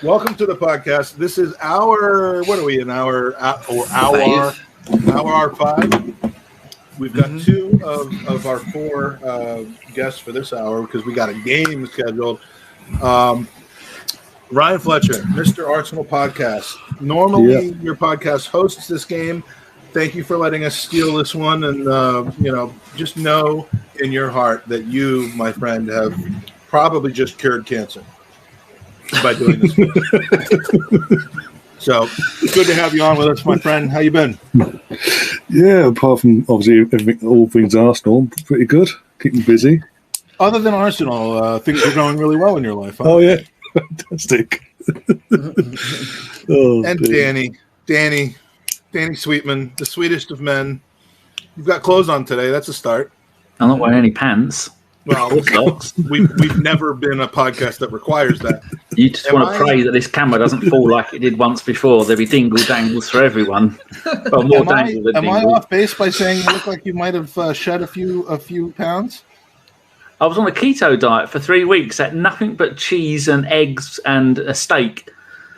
Welcome to the podcast. This is our, what are we in, hour 5? We've got two of our four guests for this hour because we got a game scheduled. Ryan Fletcher, Mr. Arsenal Podcast. Normally, your podcast hosts this game. Thank you for letting us steal this one. And, just know in your heart that you, my friend, have probably just cured cancer by doing this. So it's good to have you on with us, my friend. How you been? Yeah, apart from obviously all things Arsenal, pretty good. Keeping busy. Other than Arsenal, things are going really well in your life. Huh? Oh yeah, fantastic. And Danny Sweetman, the sweetest of men. You've got clothes on today. That's a start. I'm not wearing any pants. Well, we've never been a podcast that requires that. You just want to pray that this camera doesn't fall like it did once before. There'll be dingle-dangles for everyone. Well, more dangle than dingle. Am I off base by saying you look like you might have shed a few pounds? I was on a keto diet for 3 weeks. Ate nothing but cheese and eggs and a steak.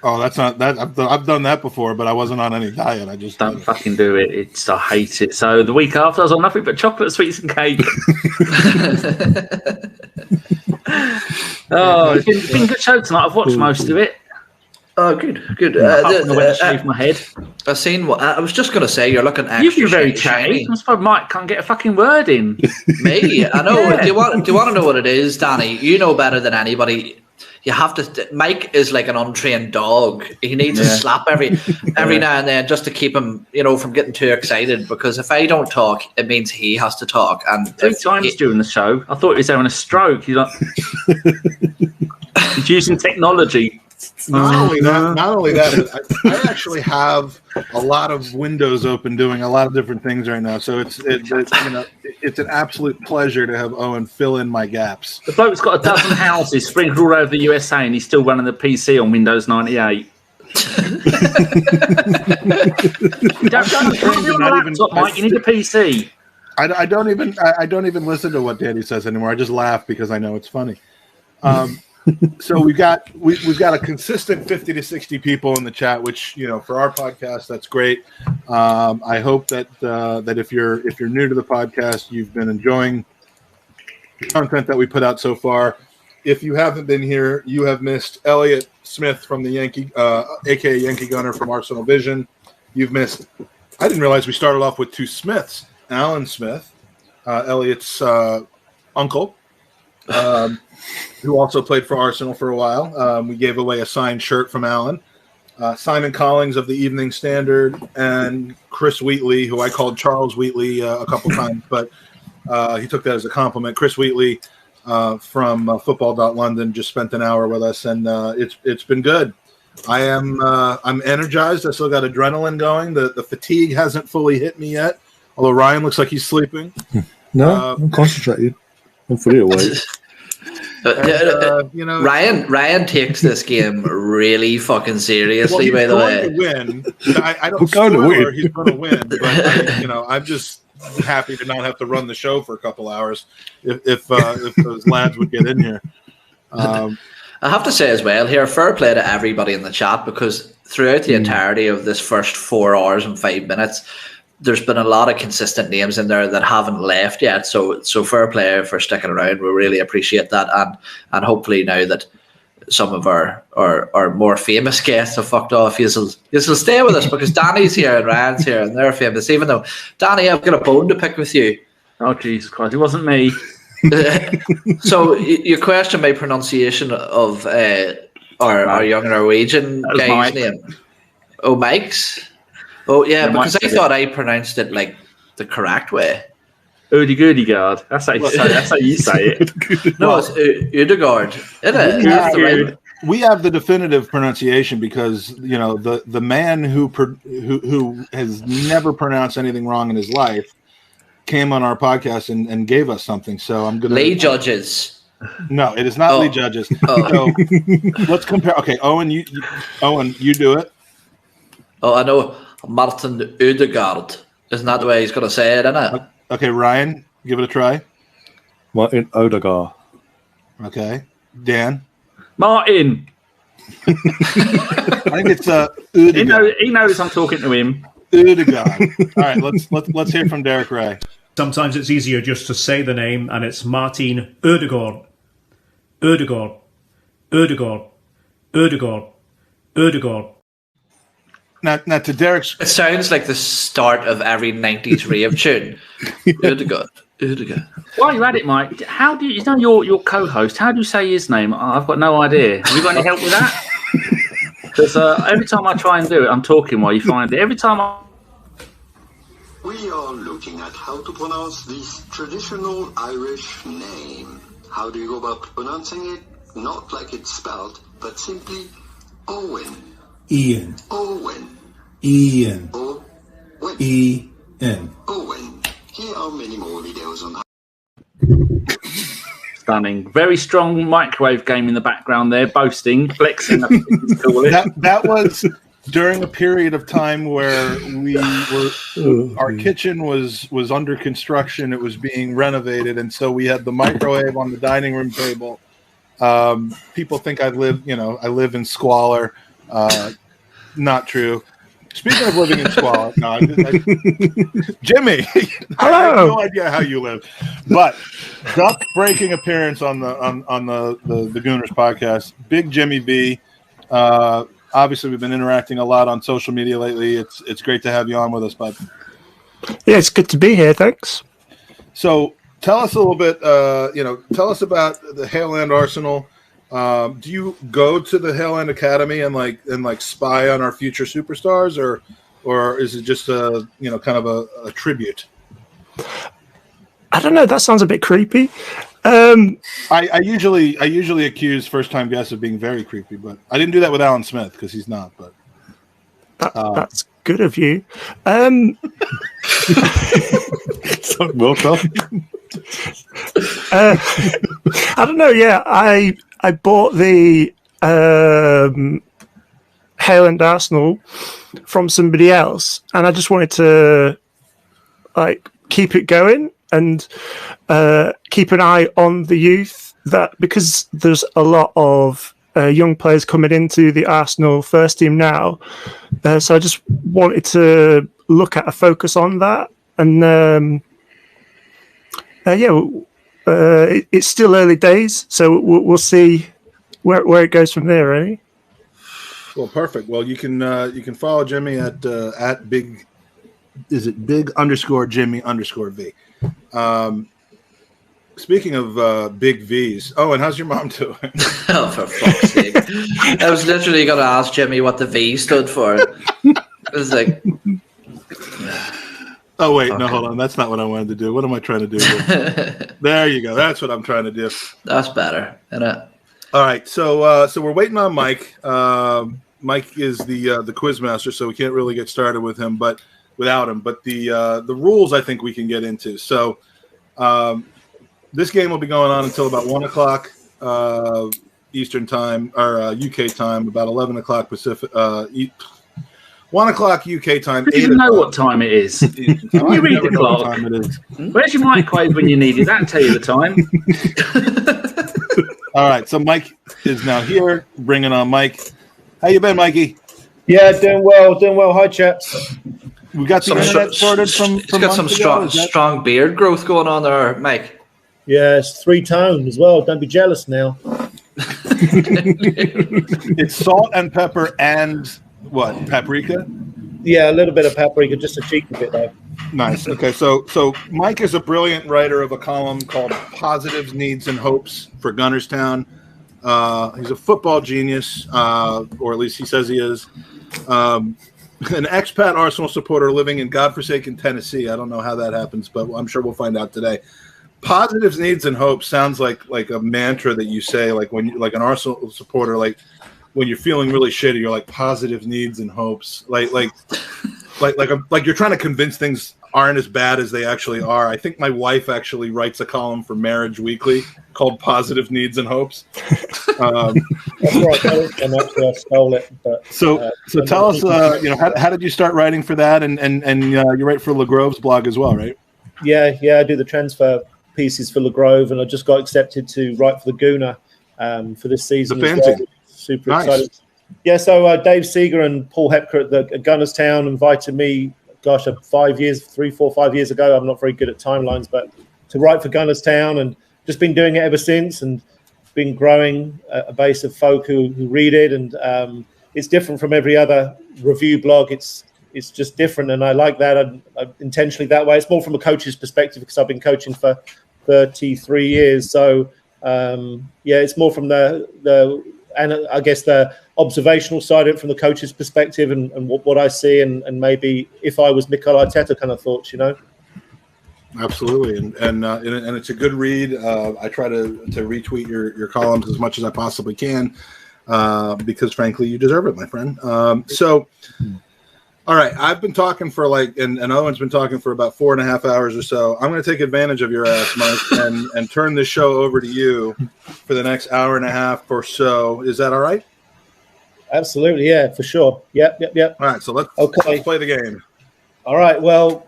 Oh, that's not that. I've done that before, but I wasn't on any diet. I just don't fucking do it. I hate it. So the week after, I was on nothing but chocolate, sweets, and cake. It's been a good show tonight. I've watched most of it. Oh, good. I went to shave my head. I've seen what I was just going to say. You're looking extra. You've been very chatty. I'm surprised Mike can't get a fucking word in. Me, I know. Yeah. Do you want to know what it is, Danny? You know better than anybody. You have to. Mike is like an untrained dog. He needs a slap every now and then just to keep him, from getting too excited. Because if I don't talk, it means he has to talk. And 3 times during the show, I thought he was having a stroke. He's using technology. Not only that, but I actually have a lot of windows open, doing a lot of different things right now. So it's an absolute pleasure to have Owen fill in my gaps. The bloke's got a dozen houses sprinkled all over the USA, and he's still running the PC on Windows 98. You can't be on a laptop, Mike. You need a PC. I don't even listen to what Danny says anymore. I just laugh because I know it's funny. So we've got a consistent 50 to 60 people in the chat, which for our podcast that's great. I hope that if you're new to the podcast, you've been enjoying the content that we put out so far. If you haven't been here, you have missed Elliot Smith from the Yankee, aka Yankee Gunner from Arsenal Vision. You've missed. I didn't realize we started off with two Smiths. Alan Smith, Elliot's uncle. Who also played for Arsenal for a while. We gave away a signed shirt from Alan. Simon Collins of the Evening Standard and Chris Wheatley, who I called Charles Wheatley a couple times, but he took that as a compliment. Chris Wheatley from Football.London just spent an hour with us, and it's been good. I'm energized. I still got adrenaline going. The fatigue hasn't fully hit me yet, although Ryan looks like he's sleeping. No, I'm concentrated. I'm fully awake. Ryan takes this game really fucking seriously. By the way, win. I don't know he's going to win, but I'm just happy to not have to run the show for a couple hours if those lads would get in here. I have to say as well here, fair play to everybody in the chat, because throughout the entirety of this first 4 hours and 5 minutes, there's been a lot of consistent names in there that haven't left yet. So fair play for sticking around. We really appreciate that. And hopefully now that some of our more famous guests have fucked off, you'll stay with us, because Danny's here and Ryan's here and they're famous. Even though, Danny, I've got a bone to pick with you. Oh, Jesus Christ. It wasn't me. So you question my pronunciation of our young Norwegian guy's Mike. name. Oh, Mike's? Oh, yeah, because I thought I pronounced it like the correct way. Odegaard. That's how you say it. No, it's Odegaard. We have the definitive pronunciation because the man who has never pronounced anything wrong in his life came on our podcast and gave us something. So I'm gonna Lee Judges. No, it is not Lee Judges. So let's compare. Okay, Owen, you do it. Oh, I know. Martin Odegaard. Isn't that the way he's going to say it, isn't it? Okay, Ryan, give it a try. Martin Odegaard. Okay. Dan? Martin. I think it's Ødegaard. He knows I'm talking to him. Ødegaard. All right, let's hear from Derek Ray. Sometimes it's easier just to say the name, and it's Martin Ødegaard. Ødegaard. Ødegaard. Ødegaard. Ødegaard. Now to Derek's... It sounds like the start of every 90s rave tune. Ødegaard. Ødegaard. While you're at it, Mike, how do you know your co-host? How do you say his name? I've got no idea. Have you got any help with that? Because every time I try and do it, I'm talking while you find it. Every time We are looking at how to pronounce this traditional Irish name. How do you go about pronouncing it? Not like it's spelled, but simply Owen. Ian. Owen. Ian. Owen. Ian. Owen. Here are many more videos on Stunning. Very strong microwave game in the background there, boasting, flexing. I think it's call it. That was during a period of time where our kitchen was under construction. It was being renovated, and so we had the microwave on the dining room table. People think I live in squalor. Not true. Speaking of living in squalor, no, Jimmy, I have no idea how you live, but duck breaking appearance on the Gooners podcast. Big Jimmy B. Obviously, we've been interacting a lot on social media lately. It's great to have you on with us, bud. Yeah, it's good to be here. Thanks. So, tell us a little bit. Tell us about the Haleland Arsenal. Do you go to the Haleland Academy and spy on our future superstars, or is it just a tribute? I don't know. That sounds a bit creepy. I usually accuse first time guests of being very creepy, but I didn't do that with Alan Smith because he's not. But that's good of you. Well done. I don't know. Yeah, I bought the Haleland Arsenal from somebody else, and I just wanted to keep it going and keep an eye on the youth. That because there's a lot of young players coming into the Arsenal first team now, so I just wanted to look at a focus on that, and it's still early days, so we'll see where it goes from there, eh? Well, perfect. Well, you can follow Jimmy at big. Is it big_Jimmy_V? Speaking of big V's. Oh, and how's your mom doing? Oh, for fuck's sake! I was literally going to ask Jimmy what the V stood for. It was like. Oh, wait, okay. No, hold on. That's not what I wanted to do. What am I trying to do here? There you go. That's what I'm trying to do. That's better, isn't it? All right, so we're waiting on Mike. Mike is the quiz master, so we can't really get started with him, but without him. But the rules I think we can get into. So this game will be going on until about 1:00 Eastern time or UK time, about 11:00 Pacific. 1:00 UK time. You know what time it is. Can you read the clock? Where's your microwave when you need it? That'll tell you the time. All right, so Mike is now here. Bringing on Mike. How you been, Mikey? Yeah, doing well. Hi, chaps. We got the internet sorted from got some strong beard growth going on there, Mike. Yeah, it's 3 tone as well. Don't be jealous now. It's salt and pepper and what? Paprika? Yeah, a little bit of paprika, just a cheeky bit though. Nice. Okay, so Mike is a brilliant writer of a column called Positives, Needs, and Hopes for Gunnerstown. He's a football genius, or at least he says he is. An expat Arsenal supporter living in godforsaken Tennessee. I don't know how that happens, but I'm sure we'll find out today. Positives, Needs, and Hopes sounds like a mantra that you say, like when you, like an Arsenal supporter, like when you're feeling really shitty, you're like positives, needs, and hopes. Like you're trying to convince things aren't as bad as they actually are. I think my wife actually writes a column for Marriage Weekly called Positive Needs and Hopes. That's right. And actually I stole it. But, so tell us, how did you start writing for that? And you write for LeGrove's blog as well, right? Yeah. I do the transfer pieces for LeGrove, and I just got accepted to write for the Gooner for this season. The as well. super Nice. excited. Yeah, so Dave Seeger and Paul Hepker at Gunners Town invited me, 5 years ago. I'm not very good at timelines, but to write for Gunners Town, and just been doing it ever since, and been growing a base of folk who read it. And it's different from every other review blog. It's just different, and I like that. I intentionally that way. It's more from a coach's perspective because I've been coaching for 33 years. So it's more from the and I guess the observational side of it from the coach's perspective, and what I see, and maybe if I was Mikel Arteta kind of thoughts, Absolutely, and it's a good read. I try to retweet your columns as much as I possibly can because, frankly, you deserve it, my friend. All right, I've been talking for and Owen's been talking for about 4.5 hours or so. I'm going to take advantage of your ass, Mike, and turn this show over to you for the next hour and a half or so. Is that all right? Absolutely, yeah, for sure. Yep. All right, so let's play the game. All right, well,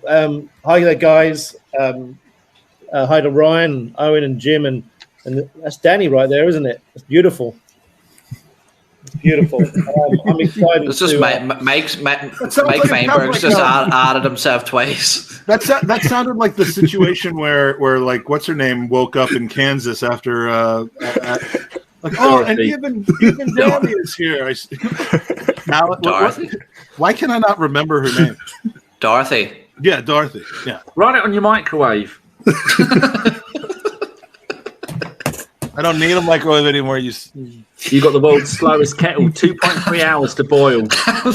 hi there, guys. Hi to Ryan, Owen, and Jim, and that's Danny right there, isn't it? It's beautiful. It's beautiful. I'm excited. It's just Mike Feinberg's just added himself twice. That sounded like the situation where what's her name woke up in Kansas after and even Danny is here. Now, Dorothy. Why can I not remember her name? Dorothy. Yeah, Dorothy. Yeah. Write it on your microwave. I don't need a microwave anymore. You got the world's slowest kettle, 2.3 hours to boil.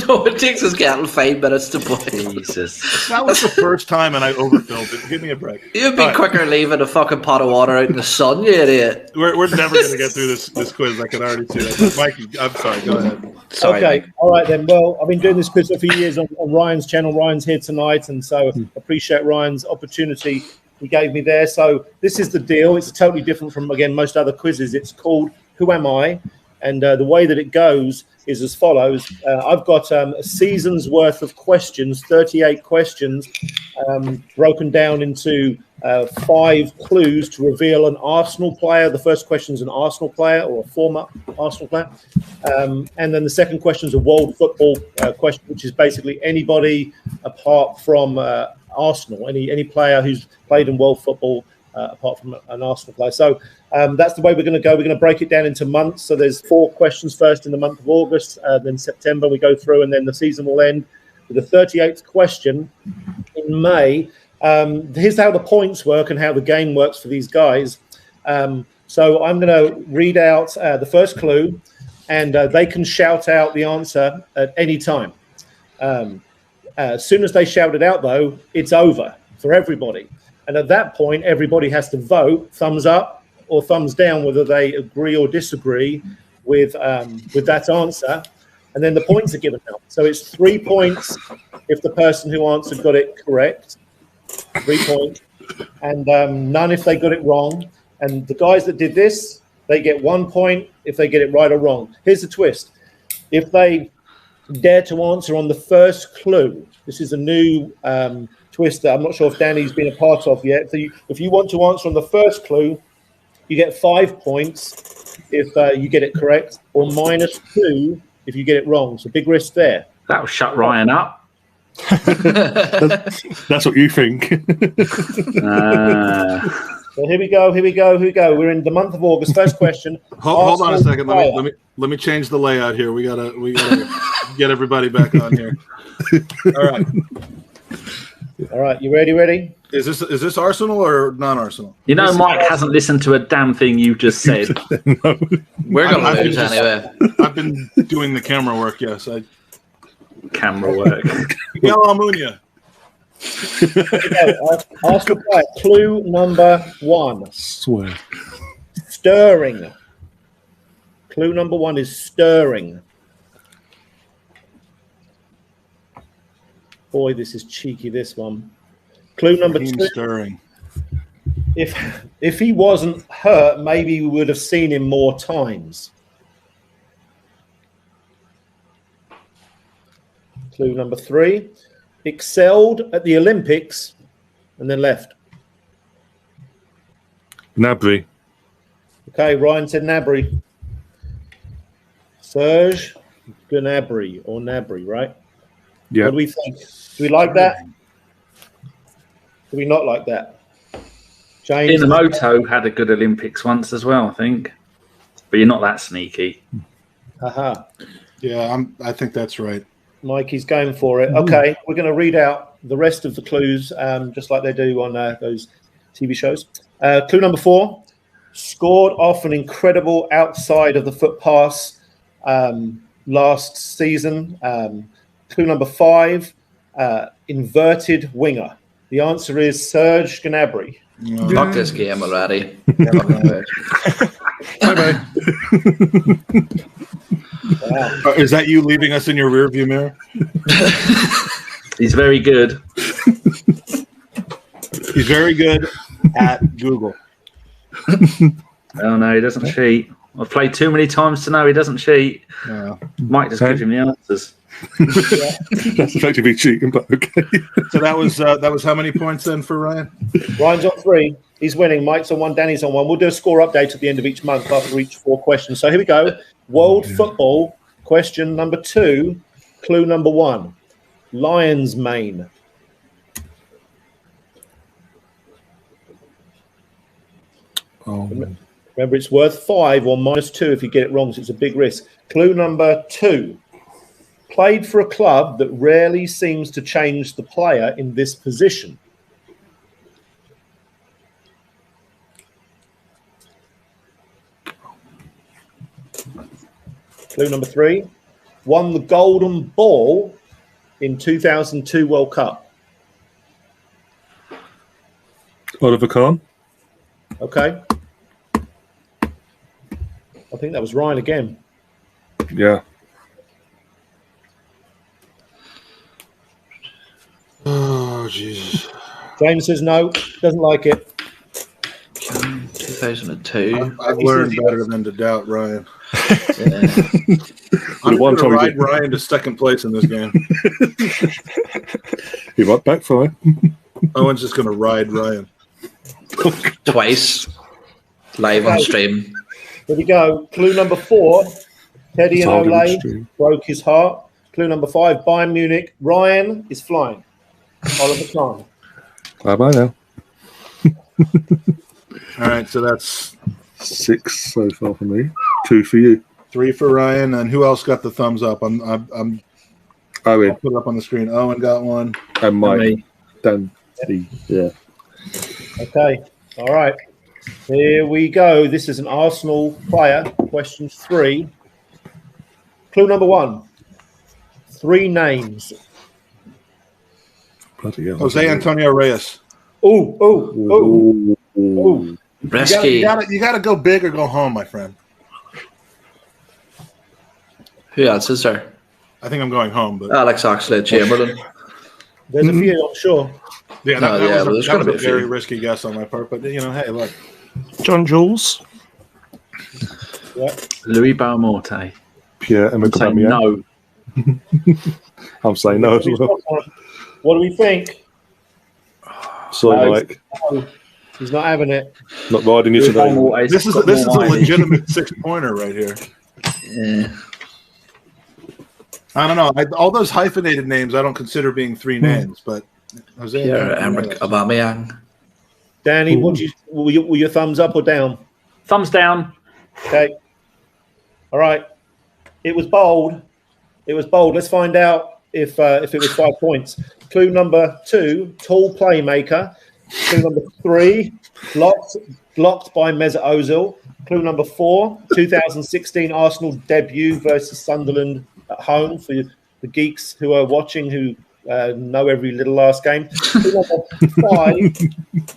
No, it takes his kettle 5 minutes to boil. Jesus. That was the first time, and I overfilled it. Give me a break. You'd be quicker leaving a fucking pot of water out in the sun, you idiot. We're never going to get through this quiz. I can already see that. Mikey, I'm sorry. Go ahead. Sorry, okay, Mike. all right then. Well, I've been doing this quiz for a few years on Ryan's channel. Ryan's here tonight, and so appreciate Ryan's opportunity he gave me there. So this is the deal. It's totally different from, again, most other quizzes. It's called Who Am I? And the way that it goes is as follows. I've got a season's worth of questions, 38 questions, broken down into 5 clues to reveal an Arsenal player. The first question is an Arsenal player or a former Arsenal player. And then the second question is a world football question, which is basically anybody apart from Arsenal, any player who's played in world football apart from an Arsenal player. So that's the way we're going to go. We're going to break it down into months. So there's 4 questions first in the month of August, then September we go through, and then the season will end with the 38th question in May. Here's how the points work and how the game works for these guys. So I'm going to read out the first clue, and they can shout out the answer at any time. As soon as they shout it out, though, it's over for everybody. And at that point, everybody has to vote thumbs up or thumbs down whether they agree or disagree with that answer. And then the points are given out. So it's 3 points if the person who answered got it correct, 3 points, and none if they got it wrong. And the guys that did this, they get 1 point if they get it right or wrong. Here's the twist. If they dare to answer on the first clue, this is a new twist that I'm not sure if Danny's been a part of yet. So if you want to answer on the first clue, you get 5 points if you get it correct, or -2 if you get it wrong. So big risk there. That'll shut Ryan up. That's what you think. So here we go. We're in the month of August. First question. Hold on a second. Let me change the layout here. We gotta get everybody back on here. All right. You ready? Is this Arsenal or non-Arsenal? You know, Mike hasn't listened to a damn thing you just said. No. We're going to lose anyway. I've been doing the camera work. Yes, Camera work. Miguel Almunia. Arsenal player. Clue number 1. Swear. Stirring. Clue number 1 is stirring. Boy, this is cheeky, this one. Clue number 2. Stirring. If he wasn't hurt, maybe we would have seen him more times. Clue number 3. Excelled at the Olympics and then left. Nabry. Okay, Ryan said Nabry. Serge Gnabry or Nabry, right? Yeah. What do we think? Do we like that? Do we not like that? James? Inamoto had a good Olympics once as well, I think. But you're not that sneaky. Haha. Yeah, I think that's right. Mikey's going for it. Okay, we're going to read out the rest of the clues, just like they do on those TV shows. Clue number 4, scored off an incredible outside of the foot pass last season. Clue number 5, inverted winger. The answer is Serge Gnabry. Fuck this game already. Bye-bye. Wow. Is that you leaving us in your rearview mirror? He's very good. He's very good at Google. Oh, no, he doesn't cheat. I've played too many times to know he doesn't cheat. Yeah. Mike just gives him the answers. That's effectively cheating, but okay. So that was how many points then for Ryan? Ryan's on 3. He's winning. Mike's on 1. Danny's on 1. We'll do a score update at the end of each month after each 4 questions. So here we go. World football, question number 2, clue number 1. Lion's mane. Remember, it's worth 5 or -2 if you get it wrong, so it's a big risk. Clue number 2. Played for a club that rarely seems to change the player in this position. Clue number 3. Won the Golden Ball in 2002 World Cup. Oliver Kahn. Okay. I think that was Ryan again. Yeah. Oh, Jesus. James says no, doesn't like it. 2002. I've learned better than to doubt Ryan. Yeah. I'm going to time ride Ryan to second place in this game. He might backfire. Owen's just going to ride Ryan. Twice. Live on stream. Here we go. Clue number 4. Teddy and It's hard to Ole stream. broke his heart. Clue number 5. Bayern Munich. Ryan is flying. Oliver Kahn. Bye-bye now. All right, so that's 6 so far for me. 2 for you. 3 for Ryan. And who else got the thumbs up? I'll Owen put it up on the screen. Owen got one. and Mike. Me. Dan. Yeah. Okay. All right. Here we go. This is an Arsenal player. Question 3. Clue number 1. 3 names. Bloody hell. Jose Antonio Reyes. Ooh. Risky. You gotta go big or go home, my friend. Who else is there? I think I'm going home, but Alex Oxlade-Chamberlain. There's a few, I'm sure. yeah, No, yeah, that well, was there's gotta a be a very few. risky guess on my part. But hey, look, John Jules. Yeah. Louis Baumorte. Pierre-Emerick Say Aubameyang. no. I'm saying no as well. What do we think? Sorry, No. Mike. Oh, he's not having it. Not riding you Louis today. Baumorte's this is got a more ID. legitimate 6-pointer right here. Yeah. I don't know. All those hyphenated names I don't consider being 3 names, but Jose Pierre-Emerick Aubameyang. Danny, were your thumbs up or down? Thumbs down. Okay. All right. It was bold. Let's find out if it was 5 points. Clue number 2, tall playmaker. Clue number 3, blocked by Mesut Ozil. Clue number 4, 2016 Arsenal debut versus Sunderland at home for the geeks who are watching who know every little last game. Clue number 5,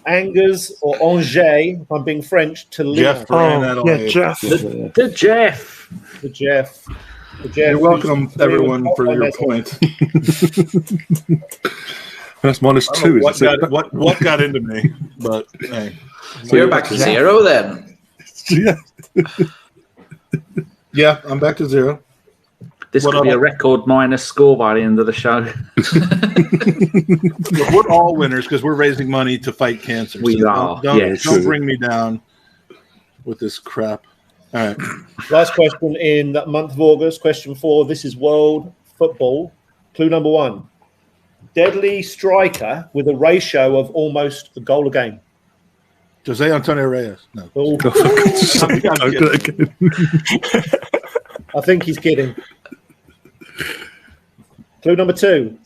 Angers or Angers, if I'm being French, to Jeff Lyon. ran Oh, yeah, Jeff. The Jeff. The Jeff. You're welcome, everyone, for your point. That's -2. What Isn't it? what got into me? But hey, So you're back to 0 then? Yeah. yeah, I'm back to 0. This What could be other- a record minus score by the end of the show. Look, we're all winners because we're raising money to fight cancer. We So are, Don't yes. bring me down with this crap. All right. Last question in the month of August. Question 4. This is world football. Clue number 1. Deadly striker with a ratio of almost a goal a game. Jose Antonio Reyes. No. Oh. I think he's kidding. Clue number 2.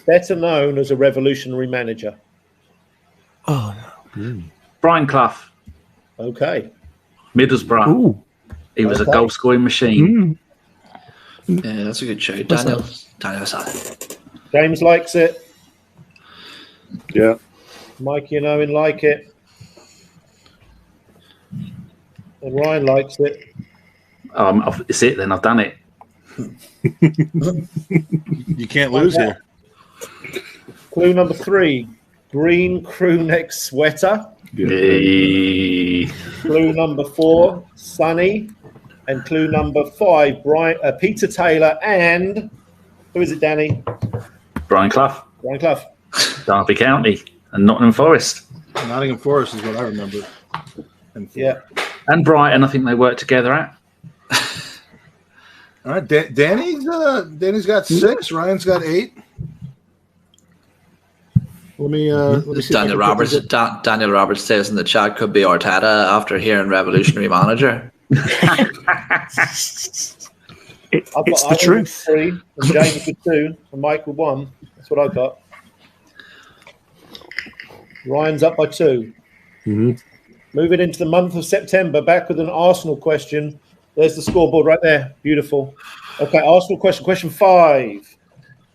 Better known as a revolutionary manager. Oh, no. Brian Clough, Okay. Middlesbrough. Ooh. He was Okay. a goal scoring machine. Yeah, that's a good show. Daniel said. James likes it. Yeah. Mikey and Owen like it. And Ryan likes it. It's it then. I've done it. You can't lose here. Clue number 3. Green crew neck sweater. Hey. Clue number 4. Sunny. And clue number 5. Peter Taylor and... Who is it, Danny? Brian Clough, Brian Clough. Derby County, and Nottingham Forest. Nottingham Forest is what I remember. Yeah. And Brighton, I think they worked together at. All right, Danny's got 6. Ryan's got 8. Let me see. Daniel Roberts. Daniel Roberts says in the chat could be Arteta after hearing Revolutionary Manager. It's the truth. 3, and James with 2, and Mike with 1. That's what I got. Ryan's up by 2. Mm-hmm. Moving into the month of September, back with an Arsenal question. There's the scoreboard right there. Beautiful. Okay, Arsenal question. Question 5.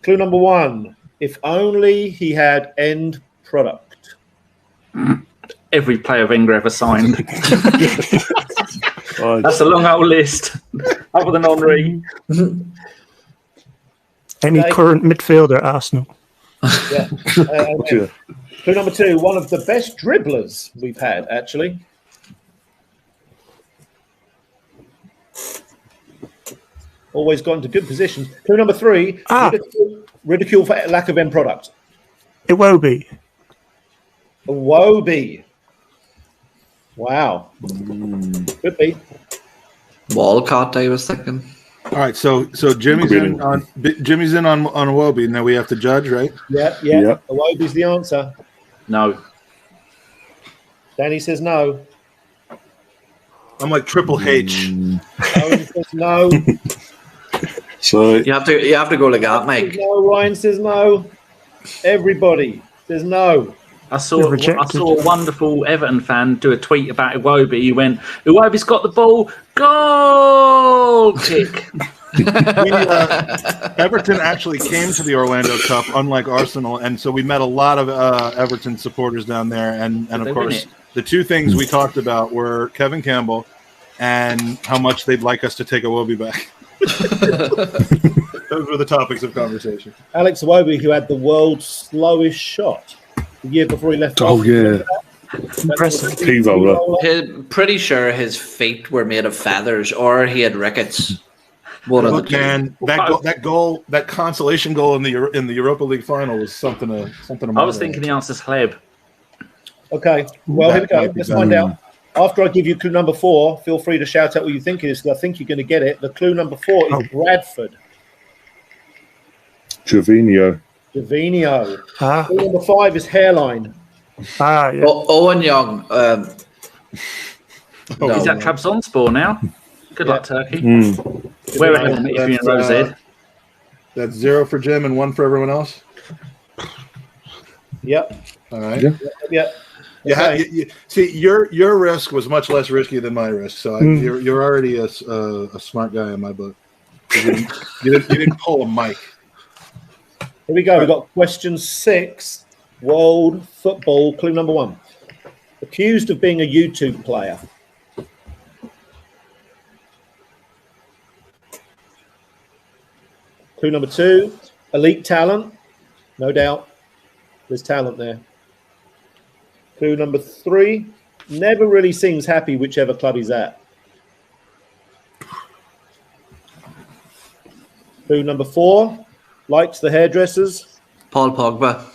Clue number 1. If only he had end product. Every player Wenger ever signed. That's a long old list. Other than Henry. Any current midfielder at Arsenal? Yeah. Clue number 2. One of the best dribblers we've had, actually. Always got into good positions. Clue number 3. Ridicule for lack of end product. Iwobi. Iwobi. Wow. Could be. Walcott, I was thinking. All right, so Jimmy's in on Iwobi. Now we have to judge, right? Yeah. Iwobi's the answer. No. Danny says no. I'm like Triple H. Owen says no. So You have to go like that, Mike. No. Ryan says no. Everybody says no. I saw a wonderful Everton fan do a tweet about Iwobi. He went, Iwobi's got the ball. Goal kick. Everton actually came to the Orlando Cup, unlike Arsenal, and so we met a lot of Everton supporters down there. And of course, the 2 things we talked about were Kevin Campbell and how much they'd like us to take Iwobi back. Those were the topics of conversation. Alex Iwobi, who had the world's slowest shot the year before he left. Oh, yeah. Impressive. Pretty sure his feet were made of feathers, or he had rickets. One of the two. Man, that consolation goal in the Europa League final was something. I was thinking the answer's Hleb. Okay, well, here we go. Let's find out. After I give you clue number 4, feel free to shout out what you think it is, because I think you're going to get it. The clue number 4 is Bradford. Gervinho. Clue number 5 is hairline. Yeah. Owen Young. He's at Trabzonspor now. Good luck, Turkey. Wear a helmet if you're in Rose. That's 0 for Jim and 1 for everyone else. Yep. All right. Yep. You see, your risk was much less risky than my risk, so you're already a smart guy in my book. You didn't pull a Mike. Here we go. We've got question 6, world football. Clue number 1. Accused of being a YouTube player. Clue number 2, elite talent. No doubt. There's talent there. Clue number 3, never really seems happy whichever club he's at. Clue number 4, likes the hairdressers. Paul Pogba.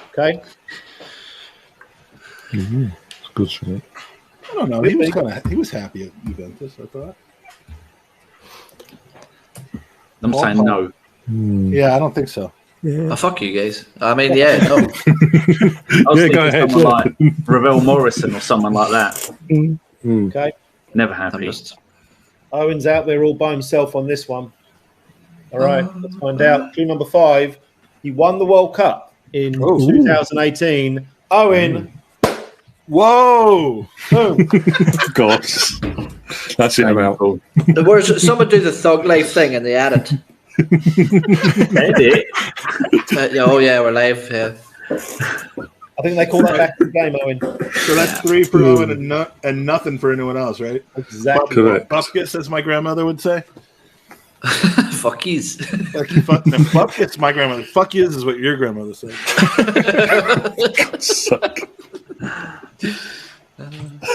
Okay. It's good shot. I don't know. He was happy at Juventus, I thought. I'm saying no. Yeah, I don't think so. Yeah. Oh, fuck you guys. I mean, yeah, no. I was thinking go ahead, someone like Ravel Morrison or someone like that. Okay. Never happy. Owen's out there all by himself on this one. All right, let's find out. Clue number 5. He won the World Cup in 2018. Owen. Whoa! Boom. Gosh. That's it about. Where's someone do the Thug Life thing and they add it? Edit. Oh, yeah, we're live. Yeah. I think they call that back to the game, Owen. So that's 3 for Owen and nothing for anyone else, right? Exactly. Correct. Bupkis, as my grandmother would say. Fuck yous. Bupkis, my grandmother. Fuck yous is what your grandmother said.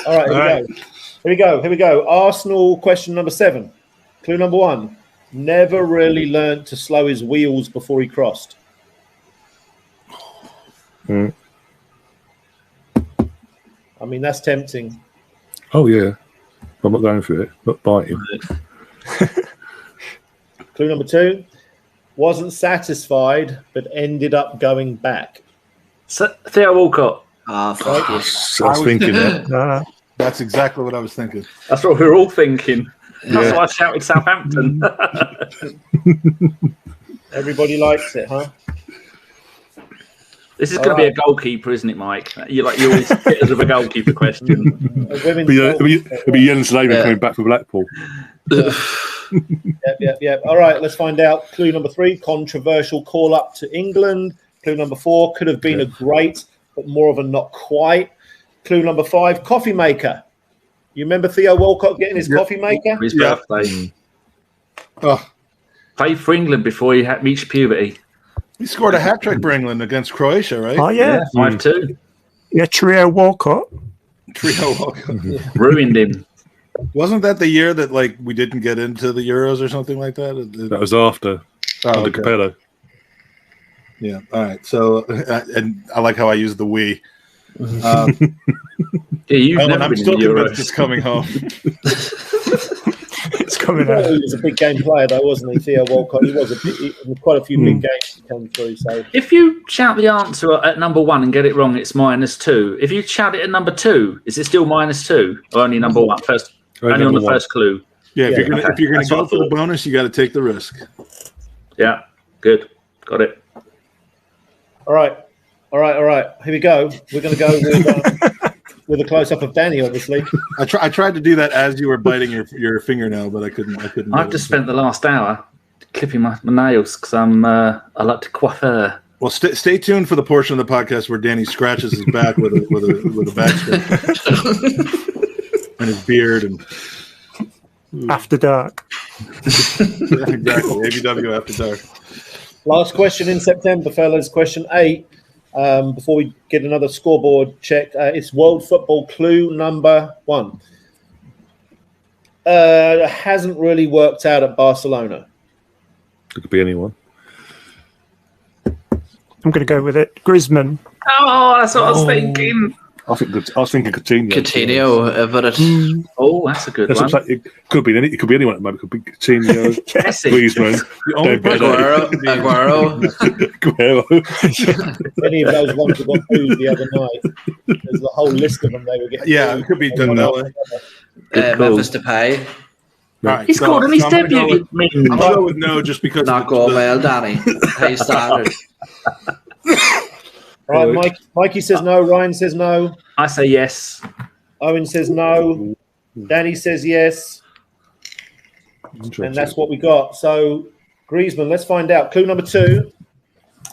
All right, here we go. Arsenal question number 7. Clue number 1. Never really learned to slow his wheels before he crossed. I mean, that's tempting. Oh, yeah. I'm not going for it. Not biting. Clue number 2. Wasn't satisfied, but ended up going back. Theo Walcott. Fuck you. I was thinking that. That's exactly what I was thinking. That's what we were all thinking. That's why I shouted Southampton. Everybody likes it, huh? This is going to be a goalkeeper, isn't it, Mike? You always hit us with a goalkeeper question. It'll be Jens Lehmann coming back from Blackpool. Yep. All right, let's find out. Clue number 3, controversial call up to England. Clue number 4, could have been a great, but more of a not quite. Clue number 5, coffee maker. You remember Theo Walcott getting his coffee maker? For his birthday. Played for England before he had reached puberty. He scored a hat trick for England against Croatia, right? Oh, yeah. 5-2. Yeah, Trio Walcott. Ruined him. Wasn't that the year that we didn't get into the Euros or something like that? That was after. Under Capello. Yeah. All right. So, and I like how I use the we. I'm still convinced it's coming home. It's coming out. He was a big game player, though, wasn't he, Theo Walcott? He was quite a few big games to come through. So, if you shout the answer at number 1 and get it wrong, it's -2. If you shout it at number 2, is it still -2 or only number 1? Only on the first clue. Yeah. If you're gonna go for the bonus, you got to take the risk. Yeah. Good. Got it. All right. Here we go. We're going to go with a close up of Danny, obviously. I tried to do that as you were biting your fingernail, but I couldn't. I've just spent the last hour clipping my nails because I like to coiffure. Well, stay tuned for the portion of the podcast where Danny scratches his back with a back scratch and his beard and After Dark. Exactly. ABW After Dark. Last question in September, fellas. Question 8. Before we get another scoreboard check, it's World Football clue number 1. Hasn't really worked out at Barcelona. It could be anyone. I'm going to go with it. Griezmann. Oh, that's what I was thinking. I was thinking Coutinho. But it's that's a good one. It could be anyone at the moment. It could be Coutinho, Griezmann, Aguero. Any of those ones that got booed the other night. There's a whole list of them they were getting. Yeah, it could be Dembele. Memphis Depay. Right, he scored on his debut. I'm going to go with no just because. Not go well, Danny. High standard. All right, Mikey says no. Ryan says no. I say yes. Owen says no. Danny says yes. And that's what we got. So, Griezmann, let's find out. Clue number 2.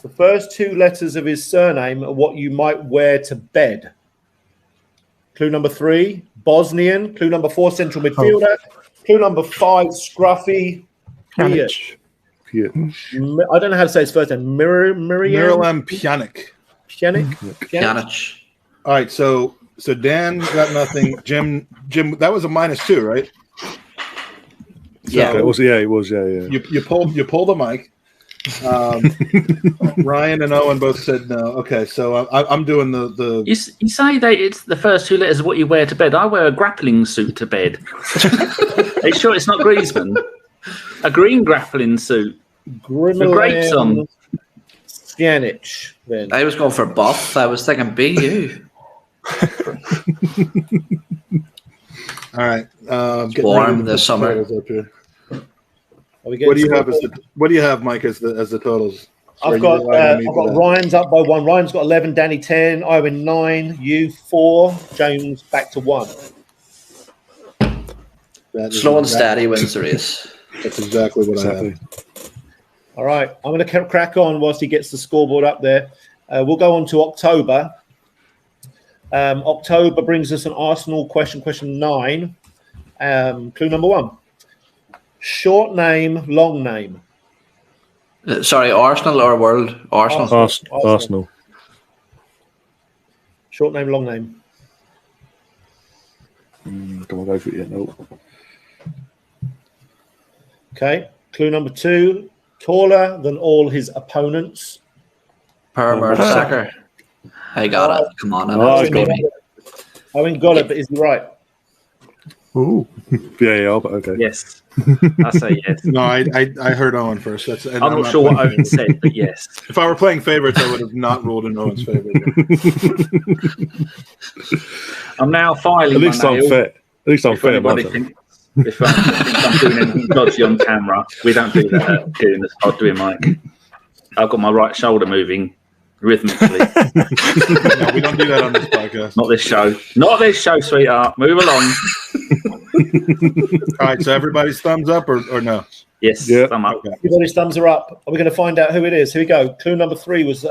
The first 2 letters of his surname are what you might wear to bed. Clue number 3, Bosnian. Clue number 4, central midfielder. Clue number 5, scruffy. Pjanic. Yeah. I don't know how to say his first name. Miralem Pjanic. Pjanic. All right, so Dan got nothing. Jim, that was a -2, right? Yeah, it was. Yeah, it was. Yeah. You pull the mic. Ryan and Owen both said no. Okay, so I'm doing the. You say that it's the first two letters of what you wear to bed. I wear a grappling suit to bed. Are you sure it's not Griezmann? A green grappling suit. With grapes on. Pjanic, then. I was going for buff. I was thinking BU. All right. It's warm this summer. What do you have? What do you have, Mike, as the totals? I've got Ryan's up by 1. Ryan's got 11. Danny 10. Owen 9. You 4. James back to 1. Slow and steady wins the race. That's exactly what I have. All right, I'm going to crack on whilst he gets the scoreboard up there. We'll go on to October. October brings us an Arsenal question 9. Clue number 1. Short name, long name. Sorry, Arsenal or World? Arsenal. Short name, long name. Don't want to go for it yet, no. Okay, clue number 2. Taller than all his opponents. Per Mertesacker. I got it. Come on. I haven't got it, but is he right? Ooh. Yeah, but okay. Yes. I say yes. No, I heard Owen first. I'm not sure what Owen said, but yes. If I were playing favorites, I would have not ruled in Owen's favor. I'm now filing. At least I'm fair. If I'm doing anything dodgy on camera, we don't do that at Gooners Pod, do we, Mike? I've got my right shoulder moving rhythmically. No, we don't do that on this podcast. Not this show. Not this show, sweetheart. Move along. All right, so everybody's thumbs up or no? Yes, yeah. thumb up. Okay. Everybody's thumbs are up. We're going to find out who it is. Here we go. Clue number 3 was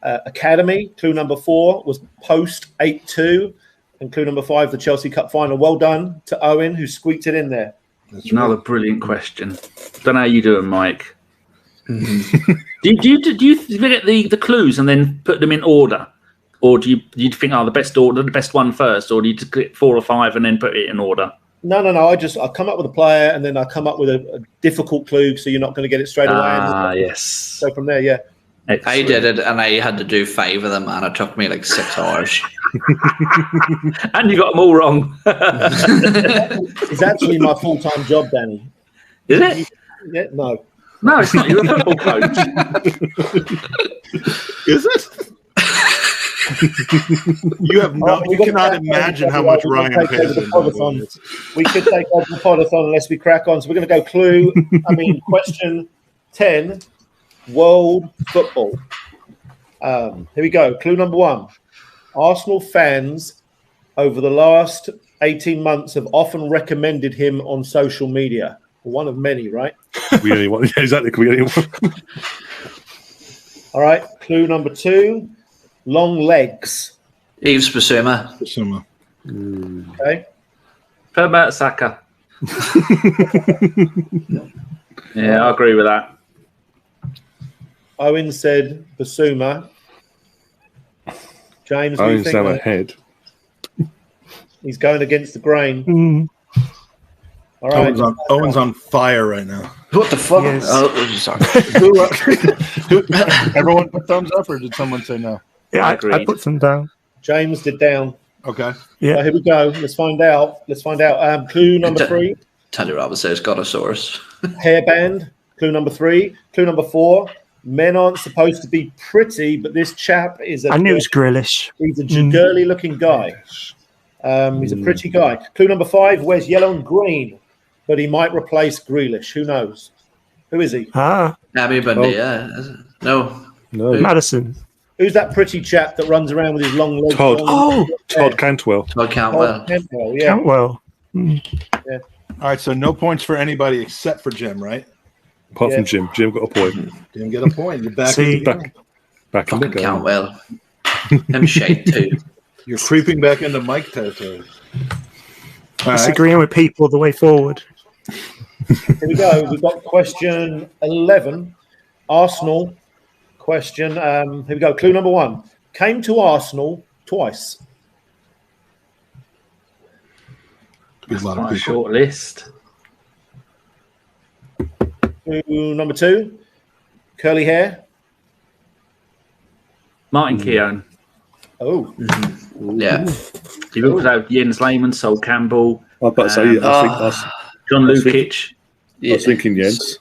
Academy. Clue number 4 was Post 8-2. And clue number 5, the Chelsea Cup final. Well done to Owen, who squeaked it in there. That's another brilliant question. Don't know how you do it, Mike. Mm-hmm. do you get the clues and then put them in order, or do you think the best one first, or do you just click 4 or 5 and then put it in order? No. I come up with a player and then I come up with a difficult clue, so you're not going to get it straight away. Yes. So from there, yeah. Excellent. I did it, and I had to do 5 of them, and it took me like 6 hours. And you got them all wrong. It's actually my full-time job, Danny. Is it? Yeah, no. No, it's not. You're a football coach. Is it? You have no. You cannot imagine how much Ryan pays him. We could take over the Podathon unless we crack on. So we're going to go question 10. World football. Here we go. Clue number 1. Arsenal fans over the last 18 months have often recommended him on social media. One of many, right? We only want, yeah, exactly. We only want. All right. Clue number 2. Long legs. Yves Bissouma. Okay. Per Mertesacker. Yeah, I agree with that. Owen said Bissouma. James, Owen said head. He's going against the grain. All right. Owen's on fire right now. What the fuck? Yes. Oh, sorry. Everyone put thumbs up, or did someone say no? Yeah, I put them down. James did down. Okay. Yeah. Here we go. Let's find out. Clue number 3. Teddy Roberts says got a source. Hairband. Clue number 3. Clue number 4. Men aren't supposed to be pretty, but this chap is I knew it was Grealish. He's a girly looking guy. He's a pretty guy. Clue number 5. Wears yellow and green, but he might replace Grealish. Who knows? Who is he? Abby Bundia. No. Madison. Who's that pretty chap that runs around with his long legs? Todd Cantwell. Todd Cantwell. Yeah. Cantwell. Yeah. All right, so no points for anybody except for Jim, right? Apart from Jim. Jim got a point. Jim get a point. You're back. Back in the game. Cantwell. Him shite too. You're creeping back into Mike territory. Disagreeing with people the way forward. Here we go. We've got question 11. Arsenal question. Here we go. Clue number 1. Came to Arsenal twice. There's a lot of Quite a people. short list. Clue number 2. Curly hair. Martin Keown. Oh. Yeah. He looks like Jens Lehmann, Sol Campbell. I was about to say, I think John Lukic. I was thinking Jens.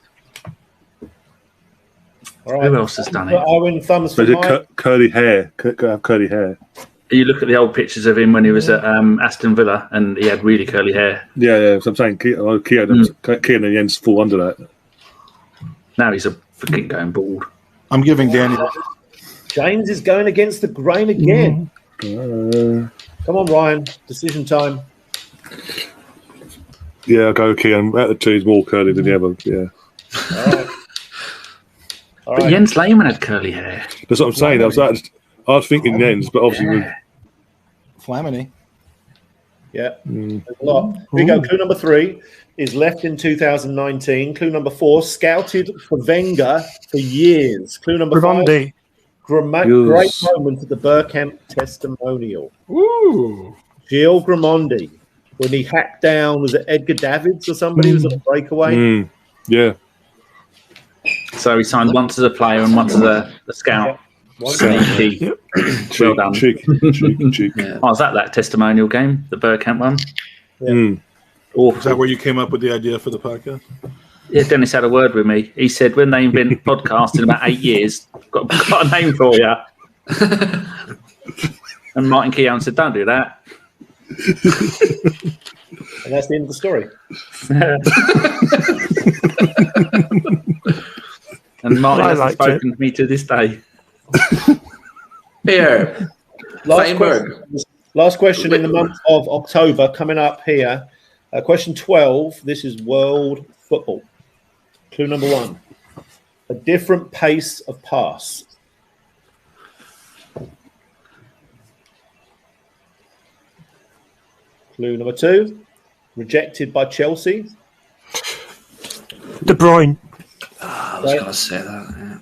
All right. Who else has done it? Owen, thumbs for But Mike. curly hair. Curly hair. You look at the old pictures of him when he was at Aston Villa, and he had really curly hair. Yeah. So I'm saying Keown and Jens fall under that. Now he's a freaking going bald. I'm giving Danny. James is going against the grain again. Come on, Ryan. Decision time. Yeah, I'll go Keown. Out of the two, he's more curly than the other. Yeah. All But right. Jens Lehmann had curly hair. That's what I'm saying. I was thinking Jens, but obviously Flamini. Yeah. There's a lot. Here we go. Clue number 3 is left in 2019. Clue number 4, scouted for Wenger for years. Clue number 5, Bravondi. great moment at the Bergkamp testimonial. Woo! Gilles Gramondi, when he hacked down, was it Edgar Davids or somebody who was on a breakaway? yeah. So he signed once as a player and once as a scout. Sneaky. Well done. Cheek. I was at that testimonial game, the Bergkamp one. Is that where you came up with the idea for the podcast? Yeah, Dennis had a word with me. He said, when they invent podcast in about 8 years, got a name for you. And Martin Keown said, don't do that. And that's the end of the story. And Martin I hasn't liked spoken to me to this day. Here. Last question in the month of October coming up here. Question 12. This is world football. Clue number 1. A different pace of pass. Clue number 2. Rejected by Chelsea. De Bruyne. I was going to say that. Yeah.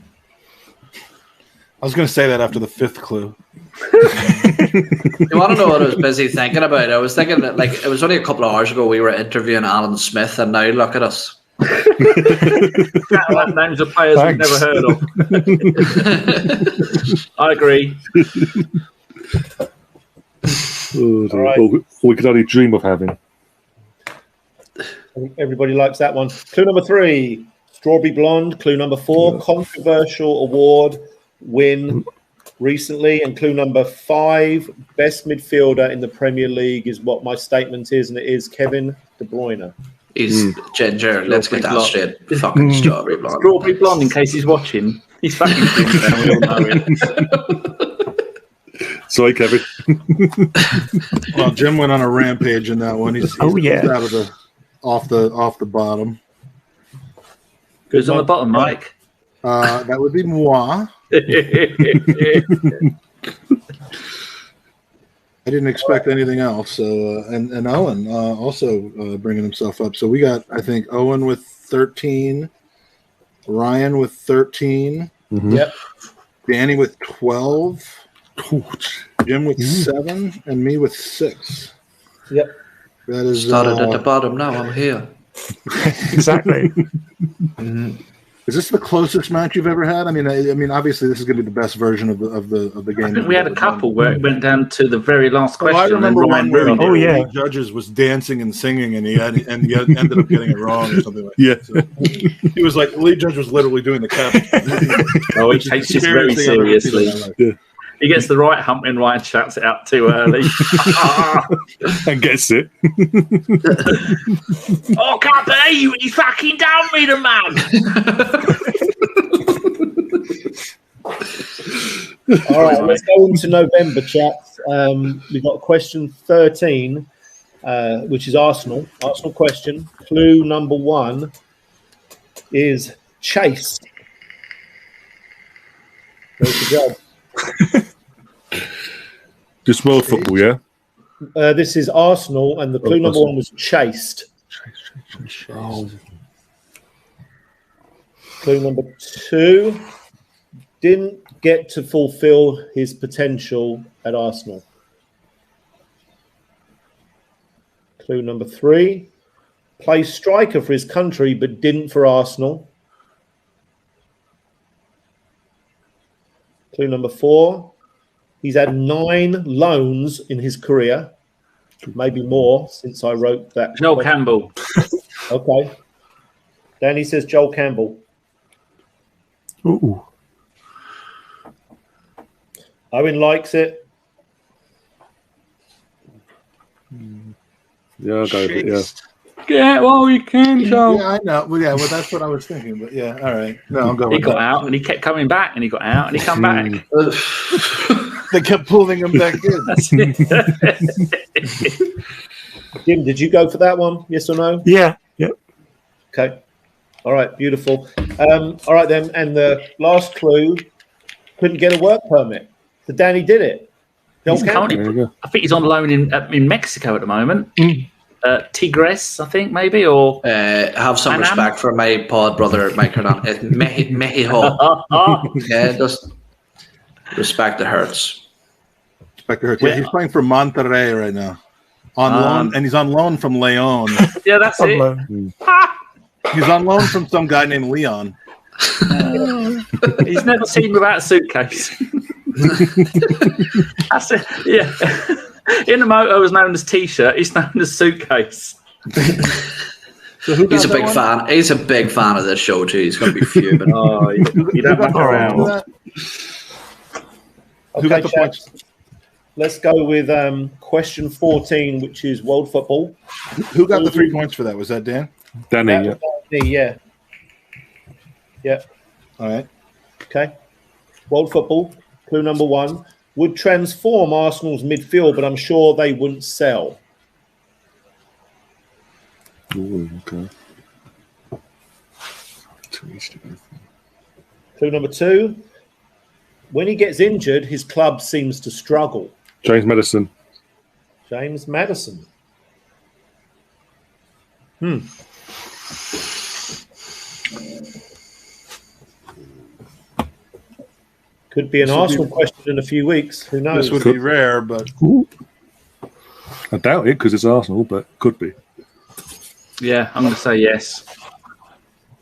I was going to say that after the 5th clue. You want to know what I was busy thinking about? I was thinking that, like, it was only a couple of hours ago we were interviewing Alan Smith, and now look at us. Names of players we've never heard of. I agree. We could only dream of having. Everybody likes that one. Clue number 3, Strawberry Blonde. Clue number 4, controversial award win recently. And clue number 5, best midfielder in the Premier League is what my statement is, and it is Kevin De Bruyne. He's Ginger. Let's get that straight. Fucking Strawberry Blonde. Strawberry Blonde, in case he's watching. He's fucking down. We all know it. Sorry, Kevin. Well, Jim went on a rampage in that one. He's out of the off the bottom. Who's on the bottom, Mike? That would be moi. I didn't expect anything else. And Owen also bringing himself up. So we got, I think, Owen with 13, Ryan with 13, Yep. Danny with 12, Jim with 7, and me with 6. Yep. That is Started at the bottom. Now I'm here. Exactly. Is this the closest match you've ever had? I mean, obviously this is going to be the best version of the game. I think we had a couple where it went down to the very last question. I remember and one Ryan where ruined it. the judges was dancing and singing, and he ended up getting it wrong or something like that. So he was like, the lead judge was literally doing the cap. Oh, he takes this very seriously. He gets the right hump in right and shouts it out too early. And gets it. Oh, can't believe you! You fucking down me, the man. All right, let's go into November, chaps. We've got question 13, which is Arsenal. Arsenal question. Clue number 1 is chase. Very good job. Just world football, yeah? This is Arsenal, and the clue number 1 was chased. Clue number 2, didn't get to fulfill his potential at Arsenal. Clue number 3, plays striker for his country but didn't for Arsenal. Clue number 4. He's had 9 loans in his career. Maybe more since I wrote that. Joel Campbell. Okay. Danny says Joel Campbell. Ooh. Owen likes it. Yeah, I'll go with it, yeah. Get well, you can, Joel. Yeah, I know. Well, yeah, well, that's what I was thinking. But yeah, all right. No, I'll go He with got that. out and he kept coming back, and he got out and he come back. They kept pulling him back in. Jim, did you go for that one? Yes or no? Yeah. Yep. Okay. All right. Beautiful. All right then. And the last clue, couldn't get a work permit. So Danny did it. He's currently, I think he's on loan in Mexico at the moment. Tigres, I think, maybe, or have some respect for my pod brother, Mike McDonald. Mexico. Yeah, just respect the Hertz. Respect the Hertz. Yeah, he's playing for Monterrey right now. On loan, and he's on loan from Leon. Yeah, that's it. He's on loan from some guy named Leon. He's never seen without a suitcase. That's it. Yeah. Inamoto was known as T-shirt. He's known as suitcase. He's a big fan. He's a big fan of this show too. He's going to be fuming. Oh, you don't muck around. Who got the points? Let's go with question 14, which is world football. Who got the 3 points for that? Was that Dan? Danny, yeah. Yeah. All right. Okay. World football. Clue number 1 would transform Arsenal's midfield, but I'm sure they wouldn't sell. Ooh, okay. Clue number 2. When he gets injured, his club seems to struggle. James Maddison. James Maddison. Could be an Arsenal question in a few weeks. Who knows? This would be rare, but I doubt it because it's Arsenal, but could be. Yeah, I'm going to say yes.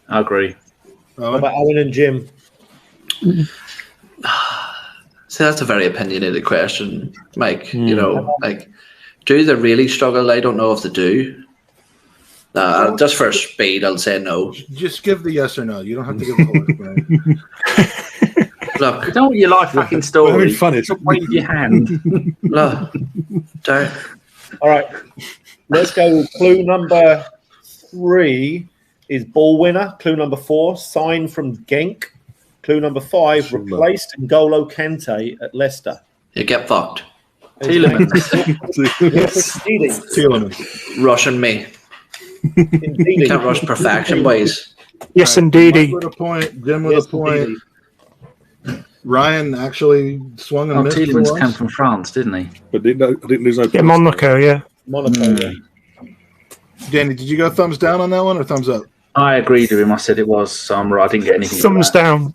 I agree. What about Owen and Jim? See, that's a very opinionated question, Mike. You know, like, do they really struggle? I don't know if they do. Just for speed, I'll say no. Just give the yes or no. You don't have to give the whole explanation. Look, I don't want your life fucking story. It's funny. Just wave your hand. Look, don't. All right. Let's go with clue number 3 is ball winner. Clue number 4, sign from Genk. Clue number 5, replaced N'Golo Kante at Leicester. You get fucked. Tielemans. Tielemans. Rushing me. Indeed. Can't rush perfection, boys. Yes, indeedy. Mike with a point. Jim with a point. Ryan actually swung and missed. Tielemans came from France, didn't he? But didn't lose no Yeah, Monaco, yeah. Monaco. Danny, did you go thumbs down on that one or thumbs up? I agreed with him. I said it was, so I'm right. I didn't get anything. Thumbs down.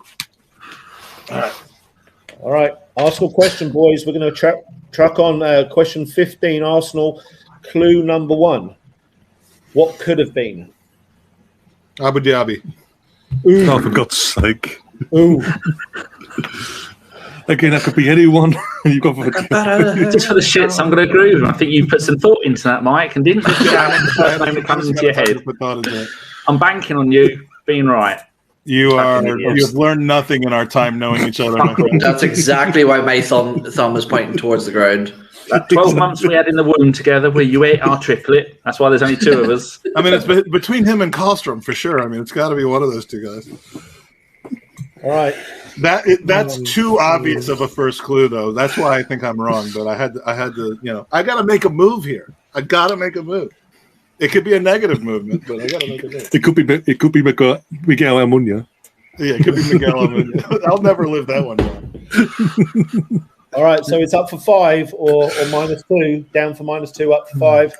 All right. Arsenal question, boys. We're going to truck on question 15, Arsenal. Clue number 1. What could have been? Abu Dhabi. Ooh. Oh, for God's sake. Ooh. Again, that could be anyone. You've got for Just for the shits, I'm going to agree with him. I think you put some thought into that, Mike, and didn't put down the first name that comes into your head. I'm banking on you being right. You have learned nothing in our time knowing each other. That's exactly why my thumb is pointing towards the ground. 12 months we had in the womb together where you ate our triplet. That's why there's only 2 of us. I mean, it's between him and Karlstrom for sure. I mean, it's got to be one of those 2 guys. All right. That's too obvious of a first clue, though. That's why I think I'm wrong. But I had to, I got to make a move here. I got to make a move. It could be a negative movement, but I got to make a move. It could be Miguel Almunia. Yeah, it could be Miguel Almunia. I'll never live that one down. All right, so it's up for 5 or -2, down for -2, up for 5.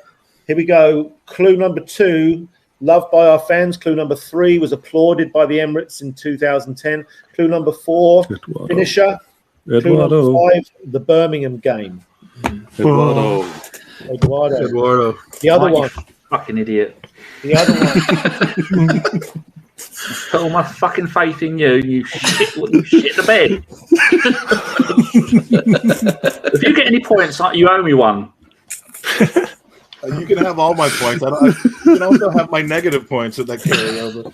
Here we go. Clue number 2, loved by our fans. Clue number 3 was applauded by the Emirates in 2010. Clue number 4, finisher. Clue number 5, the Birmingham game. Eduardo. The other one. Fucking idiot. The other one. Put all my fucking faith in you. You shit the bed. If you get any points, you owe me one. You can have all my points. You can also have my negative points that carry over.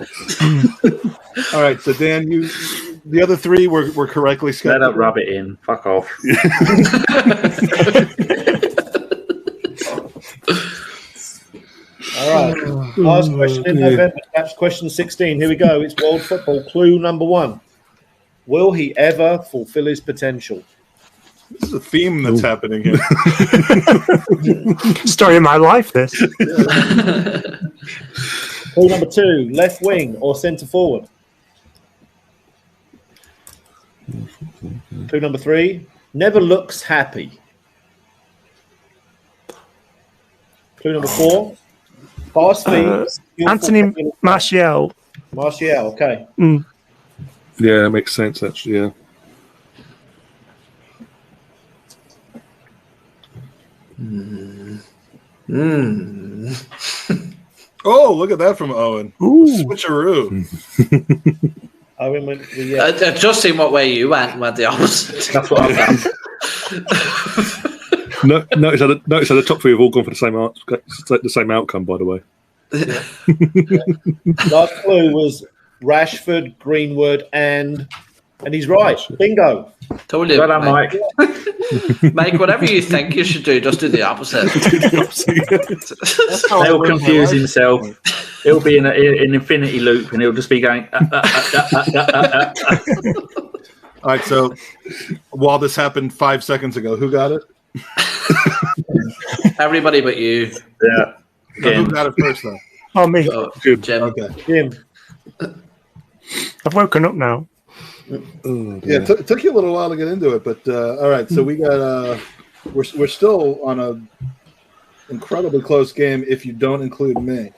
All right, so Dan, the other three were correctly scheduled. Let up, rub it in. Fuck off. All right. Last question in November. That's question 16. Here we go. It's world football. Clue number 1. Will he ever fulfill his potential? This is a theme that's happening here. Story of my life, this. Clue number 2. Left wing or centre forward? Clue number 3. Never looks happy. Clue number 4. Fast feet. Anthony Martial. Martial, okay. Yeah, that makes sense, actually, yeah. Oh, look at that from Owen. Ooh. Switcheroo. Owen went I just seen what way you went the opposite. That's what I've done. Notice how the top three have all gone for the same outcome, by the way. Last clue was Rashford, Greenwood, and he's right. Bingo. Told you, Well done, Mike. Mike, whatever you think you should do, just do the opposite. He'll confuse himself. He'll be in an infinity loop, and he'll just be going. All right, so while this happened 5 seconds ago, who got it? Everybody but you. Yeah. So who got it first, though? Oh, me. Jim. Okay. Jim. I've woken up now. Yeah, it took you a little while to get into it, but all right. So we got we're still on a incredibly close game if you don't include me.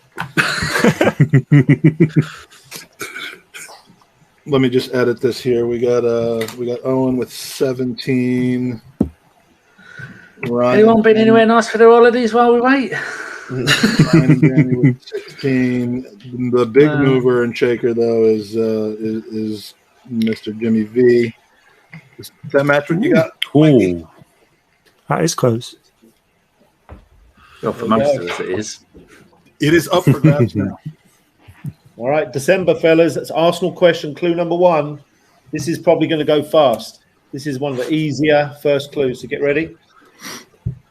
Let me just edit this here. We got Owen with 17. Ryan, Anyone been anywhere nice for their holidays while we wait? Ryan and Danny with 16. The big mover and shaker though is Mr. Jimmy V. Does that match what you got? Ooh. That is close. Well, for most of us, it is. It is up for grabs now. All right, December, fellas. That's Arsenal question. Clue number 1. This is probably going to go fast. This is one of the easier first clues. So get ready.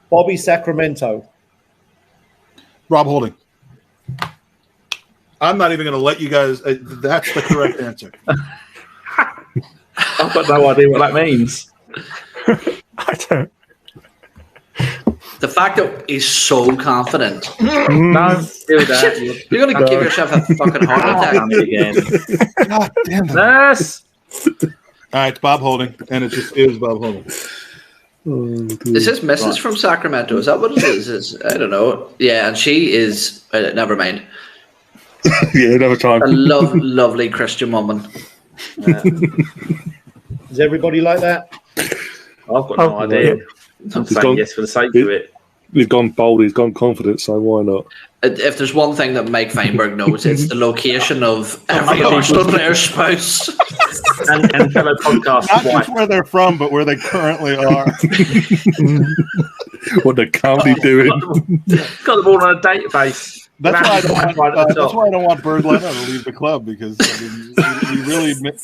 Bobby Sacramento. Rob Holding. I'm not even going to let you guys. That's the correct answer. I've got no idea what that means. I don't. The fact that he's so confident. No, do that. You're going to give yourself a fucking heart attack. Again. God damn it. Yes. All right, it's Bob Holding, and it was Bob Holding. Is this Mrs. from Sacramento? Is that what it is? I don't know. Yeah, and she is. Never mind. Yeah, another time. A lovely Christian woman. Is everybody like that? I've got no idea. Yeah. I'm saying yes for the sake of it. He's gone bold, he's gone confident, so why not? If there's one thing that Mike Feinberg knows, it's the location of every Arsenal player's spouse. and fellow podcast Not wife. just where they're from, but where they currently are. What they're currently doing. Got them all on a database. That's why I don't want. Right at the That's top. why I don't want Berg Leno to leave the club because I mean,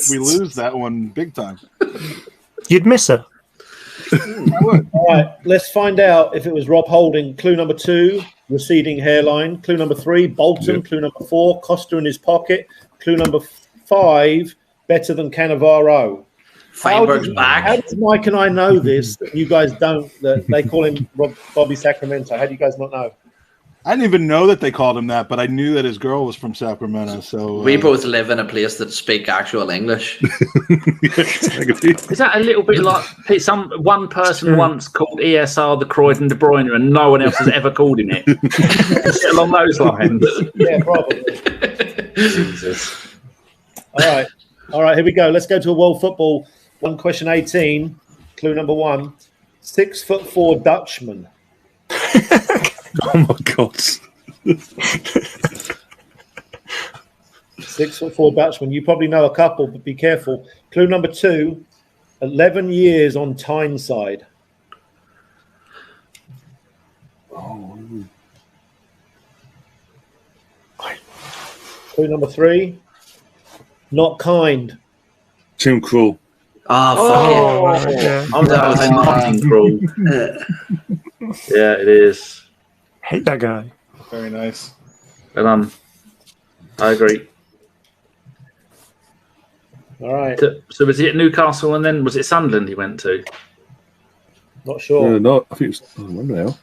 we lose that one big time. You'd miss her. All right, let's find out if it was Rob Holding. Clue number 2, receding hairline. Clue number 3, Bolton. Clue number 4, Costa in his pocket. Clue number 5, better than Cannavaro. Feinberg's How back. does Mike and I know this? That you guys don't. That they call him Bobby Sacramento. How do you guys not know? I didn't even know that they called him that, but I knew that his girl was from Sacramento. So We both live in a place that speak actual English. Is that a little bit like one person once called ESR the Croydon De Bruyne and no one else has ever called him it? Is it along those lines? Yeah, probably. Jesus. All right. Here we go. Let's go to a world football. One question 18. Clue number 1. 6'4" Dutchman. Oh my God. 6'4" Dutchman. You probably know a couple, but be careful. Clue number 2. 11 years on Tyneside. Clue number 3. Not kind. Tim Krul. Fuck it. Yeah. I'm down with Martin Krul. Yeah, it is. Hate that guy. Very nice. And I agree. All right. So was he at Newcastle and then was it Sunderland he went to? Not sure. No, I think it was. I don't remember now.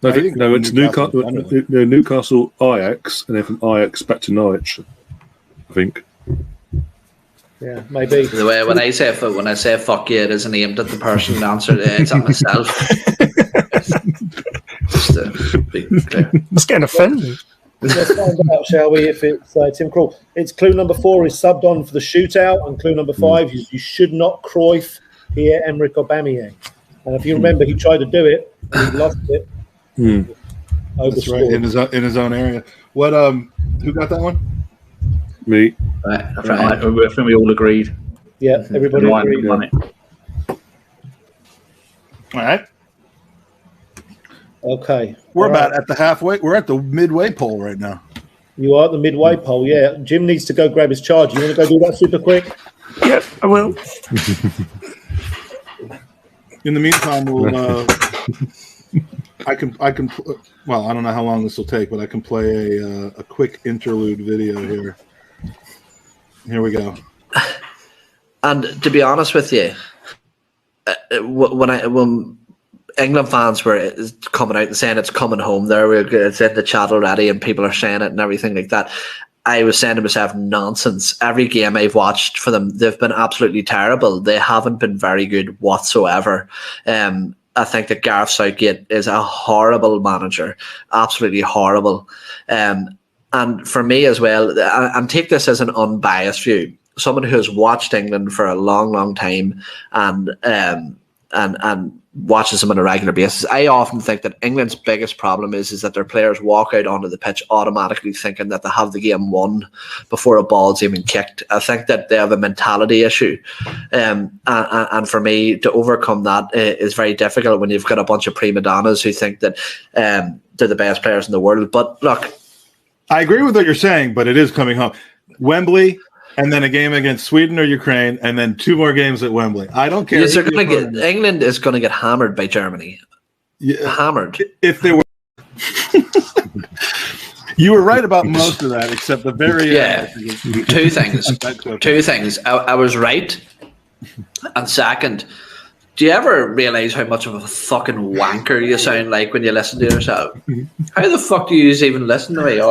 No, I think no, it's Newcastle, Newcastle, Ajax, and then from Ajax back to Norwich. I think. Yeah, maybe. The way when I say fuck you, it isn't aimed at the person answered. It's at myself. Just to be clear. It's getting offended. Let's find out, shall we, if it's Tim Krul. It's clue number 4 is subbed on for the shootout, and clue number 5 is you should not Cruyff Pierre-Emerick Aubameyang. And if you remember, he tried to do it, he lost it. That's right, in his own area. What? Who got that one? Me. I think we all agreed. Yeah, everybody agreed. Won it. All right. Okay. We're about at the halfway. We're at the midway pole right now. You are at the midway pole, yeah. Jim needs to go grab his charger. You want to go do that super quick? Yep, I will. In the meantime, we'll. I can. Well, I don't know how long this will take, but I can play a quick interlude video here. Here we go. And to be honest with you, when England fans were coming out and saying it's coming home, it's in the chat already, and people are saying it and everything like that, I was saying to myself, nonsense. Every game I've watched for them, they've been absolutely terrible. They haven't been very good whatsoever. I think that Gareth Southgate is a horrible manager, absolutely horrible. And for me as well, and take this as an unbiased view, someone who has watched England for a long, long time and watches them on a regular basis, I often think that England's biggest problem is that their players walk out onto the pitch automatically thinking that they have the game won before a ball's even kicked. I think that they have a mentality issue. And for me, to overcome that is very difficult when you've got a bunch of prima donnas who think that they're the best players in the world. But look, I agree with what you're saying, but it is coming home. Wembley, and then a game against Sweden or Ukraine, and then 2 more games at Wembley. I don't care. England is going to get hammered by Germany. Yeah, hammered. If they were, you were right about most of that, except the very Two things. Two things. I was right, and second, do you ever realize how much of a fucking wanker you sound like when you listen to yourself? How the fuck do you even listen to me?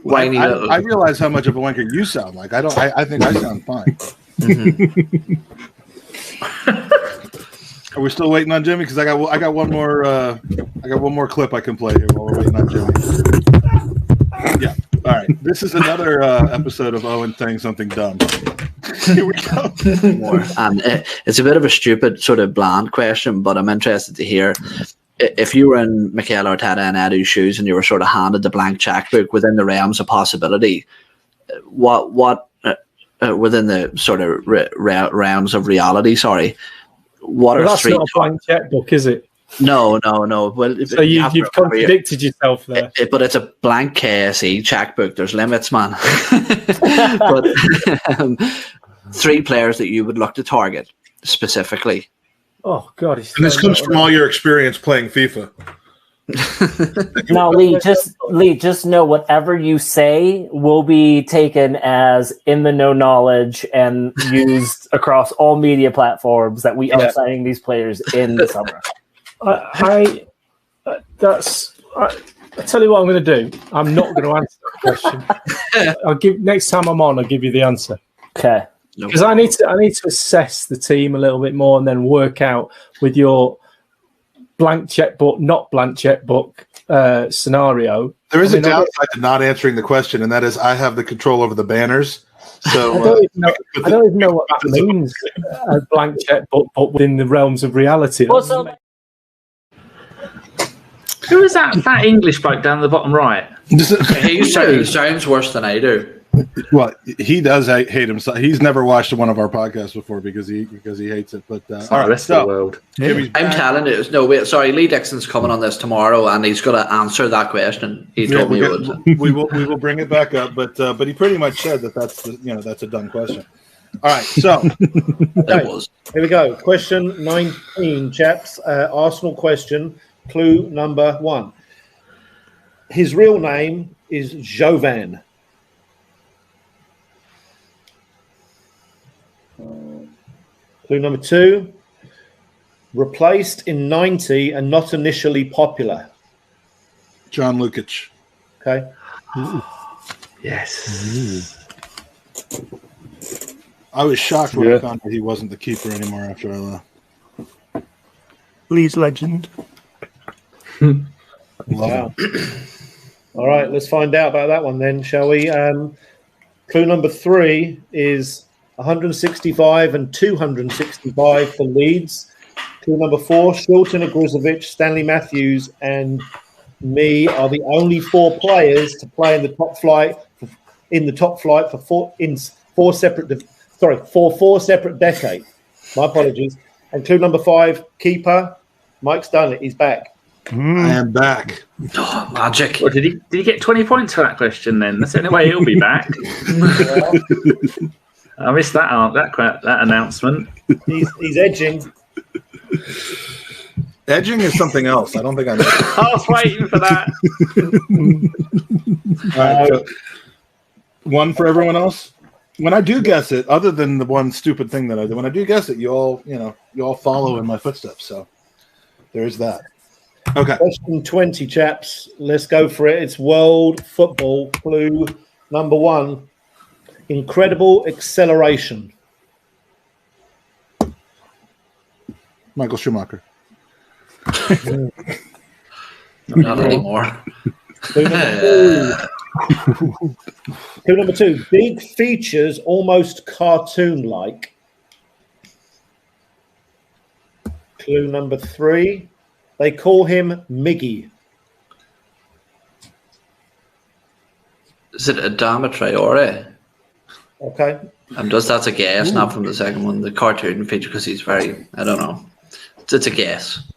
I realize how much of a wanker you sound like. I think I sound fine. Are we still waiting on Jimmy? Because I got one more clip I can play here while we're waiting on Jimmy. Yeah. All right. This is another episode of Owen saying something dumb. Here we go. And it's a bit of a stupid, sort of bland question, but I'm interested to hear. If you were in Mikel Arteta and Edu's shoes and you were sort of handed the blank checkbook within the realms of possibility, what within the sort of realms of reality, what are that's 3 not a blank checkbook, is it? No. Well, so you've contradicted yourself there. But it's a blank KSE checkbook. There's limits, man. But 3 players that you would look to target specifically. Oh God! And this comes from all your experience playing FIFA. No, Lee, just know whatever you say will be taken as in the know knowledge and used across all media platforms that we are signing these players in the summer. I tell you what I'm going to do. I'm not going to answer that question. Next time I'm on, I'll give you the answer. Okay. Because I need to assess the team a little bit more and then work out with your blank checkbook, not blank checkbook scenario. There is a downside to not answering the question, and that is I have the control over the banners. So I don't even know what that means. A blank checkbook, but within the realms of reality. Who is that English bloke down the bottom right? He sounds worse than I do. Well, he does hate himself. He's never watched one of our podcasts before because he hates it. But all right, rest of the world. I'm telling you, no wait. Sorry, Lee Dixon's coming on this tomorrow, and he's going to answer that question. He told me he would. We will bring it back up, but he pretty much said that's a dumb question. All right, so here we go. Question 19, chaps. Arsenal question. Clue number 1. His real name is Jovan. Clue number 2. Replaced in 90 and not initially popular. John Lukic. Okay. Yes. I was shocked when I found out he wasn't the keeper anymore after I left. Leeds legend. Wow. All right, let's find out about that one then, shall we? Clue number 3 is 165 and 265 for Leeds. Clue number 4, Shilton Ogrizovic, Stanley Matthews, and me are the only 4 players to play in the top flight for four separate decades. My apologies. And clue number 5, keeper, Mike's done it. He's back. I am back. Oh, magic. Well, did he get 20 points for that question then? That's the only way he'll be back. I missed that announcement. He's edging. Edging is something else. I don't think I know. I was waiting for that. All right, so one for everyone else. When I do guess it, other than the one stupid thing that I did, when I do guess it, you all follow in my footsteps. So there's that. Okay. Question 20, chaps. Let's go for it. It's world football. Clue number 1. Incredible acceleration. Michael Schumacher. Not anymore. Clue number 2. Big features, almost cartoon-like. Clue number 3. They call him Miggy. Is it Adama Traore? Okay. That's a guess, not from the second one. The cartoon feature, because he's very, I don't know. It's a guess.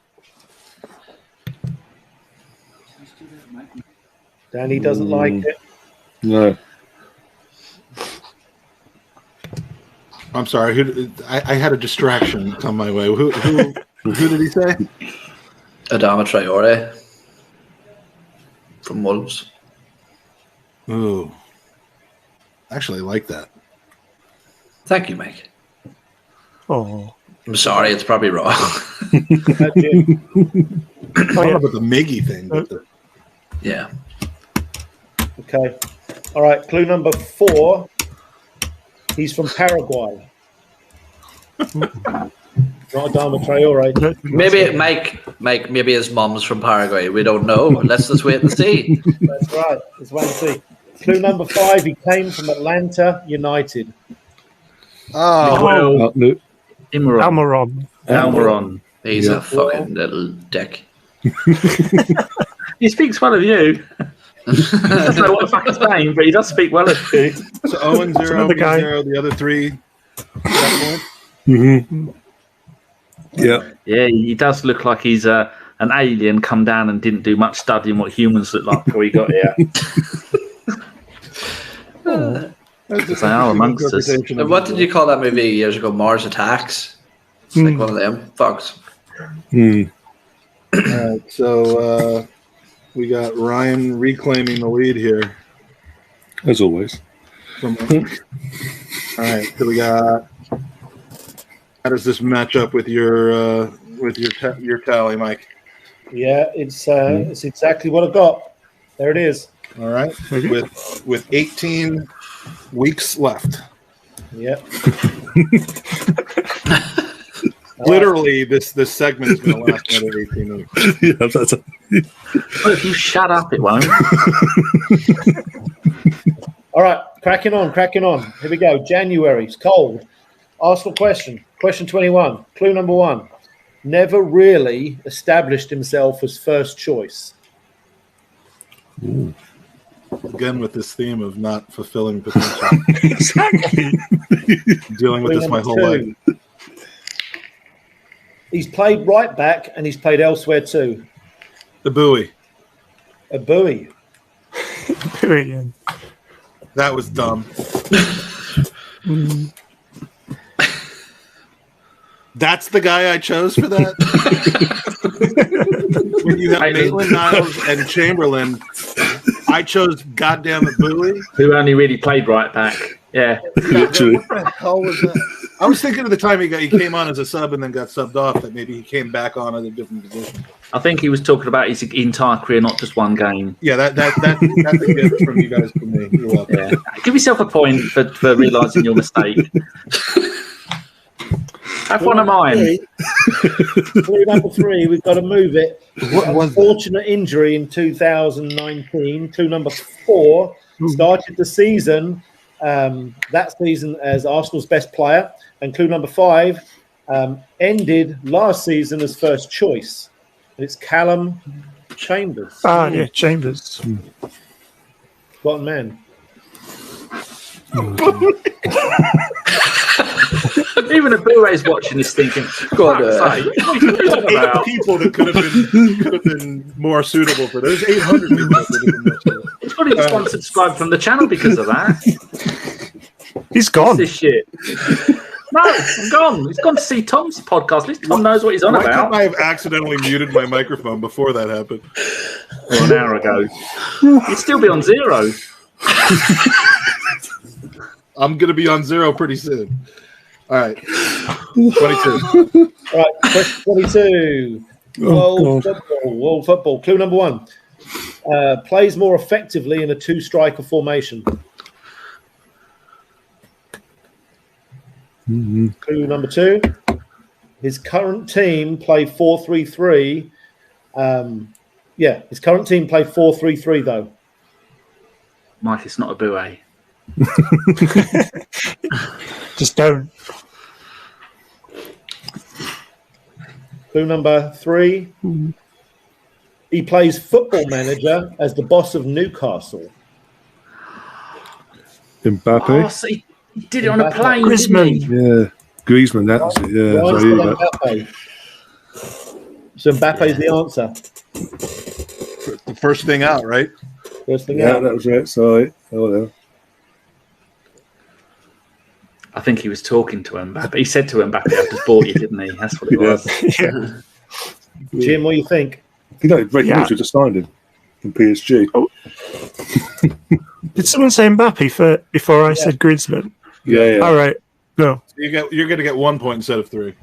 Danny doesn't like it. No. I'm sorry. I had a distraction come my way. Who did he say? Adama Traore from Wolves. Ooh. Actually, I like that. Thank you, Mike. Oh. I'm sorry, it's probably wrong. I don't know about the Miggy thing. But yeah. Okay. All right. Clue number 4. He's from Paraguay. Not Adama Traore. Maybe Mike. Maybe his mom's from Paraguay. We don't know. Let's just wait and see. That's right. Let's wait and see. Clue number 5. He came from Atlanta United. Oh, Almiron. He's a fucking little dick. He speaks well of you. I don't know what the fuck he's saying, but he does speak well of you. So Owen 0, 0, the other 3. Mm-hmm. Yeah. Yeah, he does look like he's an alien come down and didn't do much studying what humans look like before he got here. They are amongst us. What did you call that movie years ago? Mars Attacks? It's like one of them. Fucks. All right, so we got Ryan reclaiming the lead here. As always. All right, so we got. How does this match up with your tally, Mike? Yeah, it's exactly what I got. There it is. All right, with 18 weeks left. Yep. Literally, this segment is going to last another 18 weeks. Yeah, that's a... Well, if you shut up, it won't. All right, cracking on. Here we go. January. It's cold. Arsenal question. Question 21. Clue number 1. Never really established himself as first choice. Ooh. again with this theme of not fulfilling potential. Exactly. Dealing with this my whole life. He's played right back and he's played elsewhere too. The buoy. A buoy. Brilliant. That was dumb. That's the guy I chose for that. When you have Maitland-Niles and Chamberlain, I chose goddamn Buoy. Who only really played right back. Yeah. Literally. What the hell was that? I was thinking of the time he came on as a sub and then got subbed off, that maybe he came back on at a different position. I think he was talking about his entire career, not just one game. Yeah, that's a gift from you guys for me. You're welcome. Yeah. Give yourself a point for realising your mistake. Have one of mine. Clue number 3, we've got to move it. Unfortunate injury in 2019. Clue number 4 started the season, that season as Arsenal's best player. And clue number 5 ended last season as first choice. And it's Callum Chambers. Ah, yeah, Chambers. What a man. Even a Blu-ray's watching this thinking, God, 8 people that could have been more suitable for those. 800 people that would have been more suitable. He's probably just unsubscribed from the channel because of that. He's gone. This shit. No, I'm gone. He's gone to see Tom's podcast. At least Tom knows what he's on Why about. couldn't I have accidentally muted my microphone before that happened? Well, an hour ago. You'd still be on 0. I'm going to be on 0 pretty soon. All right. 22. All right, question 22. World football. Clue number 1. Plays more effectively in a 2-striker formation. Mm-hmm. Clue number 2. His current team play 4-3-3. His current team play 4-3-3 though. Mike, it's not a buoy. Just don't. Clue number 3. He plays football manager as the boss of Newcastle. Mbappe. Oh, so he did it on a plane, Griezmann. didn't he? Yeah, Griezmann. That's it. Yeah. Mbappe. So Mbappe's the answer. The first thing out, right? First thing Yeah, out. that was it. Sorry. Oh, yeah. I think he was talking to Mbappe. He said to Mbappe, "I've just bought you," didn't he? That's what it was. Yeah. Jim, what do you think? You know, Red News just signed him from PSG. Oh. Did someone say Mbappe before I said Griezmann? Yeah. All right. No. You're going to get 1 point instead of 3.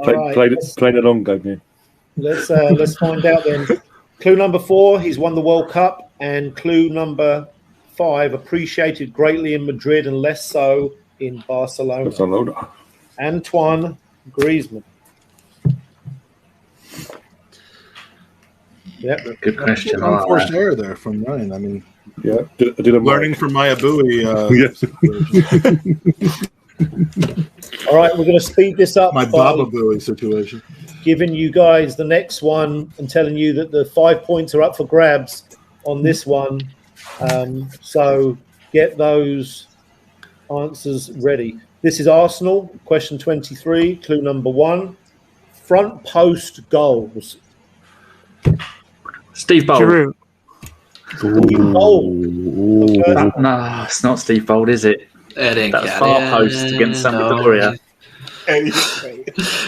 Played it long game, yeah. Let's find out then. Clue number 4, he's won the World Cup, and clue number 5, appreciated greatly in Madrid and less so in Barcelona. Antoine Griezmann. Yep. Good question. Unforced error there from Ryan. I mean, yeah, I did a learning from Maya Bowie. Yes. All right, we're going to speed this up. My Baba Bowie situation. Giving you guys the next one and telling you that the 5 points are up for grabs on this one. So get those answers ready. This is Arsenal, question 23, clue number 1. Front post goals. Steve Bold. Giroud. No, it's not Steve Bold, is it? It That was far post against Sampdoria.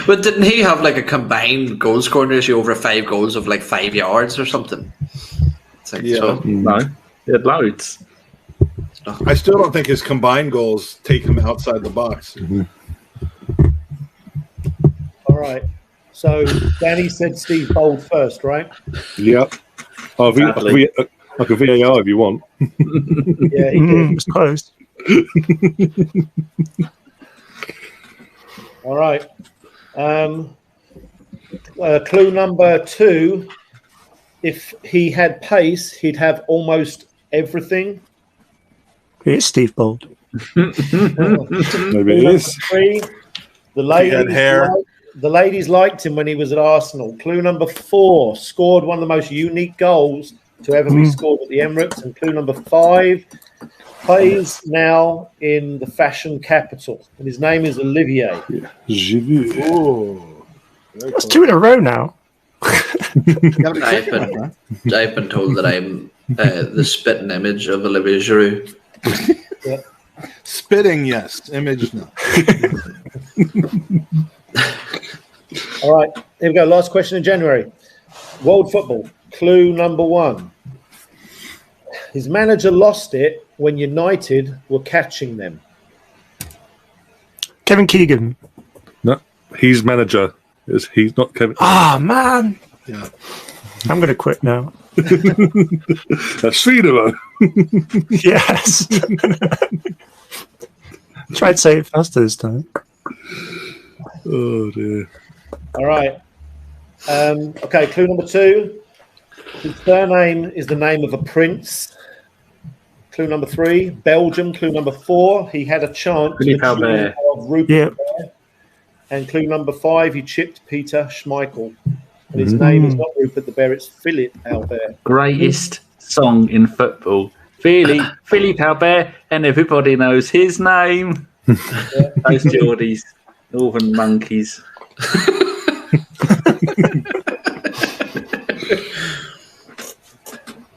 But didn't he have like a combined goal scoring ratio over 5 goals of like 5 yards or something? It's like, so, No, he had loads. I still don't think his combined goals take him outside the box. Mm-hmm. All right. So Danny said Steve Bold first, right? Yep. I can VAR if you want. Yeah, he did. It's close. All right. Clue number 2. If he had pace, he'd have almost everything. It's Steve Bold. Maybe it is. 3. The ladies liked him when he was at Arsenal. Clue number 4. Scored one of the most unique goals to ever be scored at the Emirates. And clue number 5, plays now in the fashion capital. And his name is Olivier. Oh, that's 2 in a row now. I've been told that I'm the spitting image of Olivier Giroud. Yeah. Spitting, yes. Image, no. All right, here we go. Last question in January. World football. Clue number 1. His manager lost it when United were catching them. Kevin Keegan. No, he's manager. He's not Kevin. Man. Yeah. I'm going to quit now. That's Sweden. Yes. Try to say it faster this time. Oh, dear. All right. Okay, clue number 2. His surname is the name of a prince. Clue number 3, Belgium. Clue number 4, he had a chant to the tune of Rupert Bear. And clue number 5, he chipped Peter Schmeichel. And his name is not Rupert the Bear, it's Philip Albert. Greatest song in football. Philip Albert, and everybody knows his name. Those Geordies, Northern Monkeys.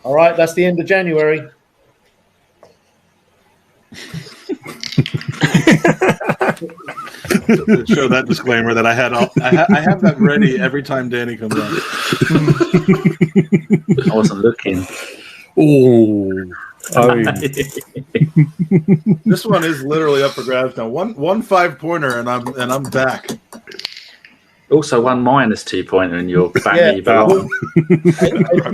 All right, that's the end of January. Show that disclaimer that I had. I have that ready every time Danny comes on. I wasn't looking. Oh, this one is literally up for grabs now. One 5-pointer, and I'm back. Also, 1 -2 pointer in your back. Yeah.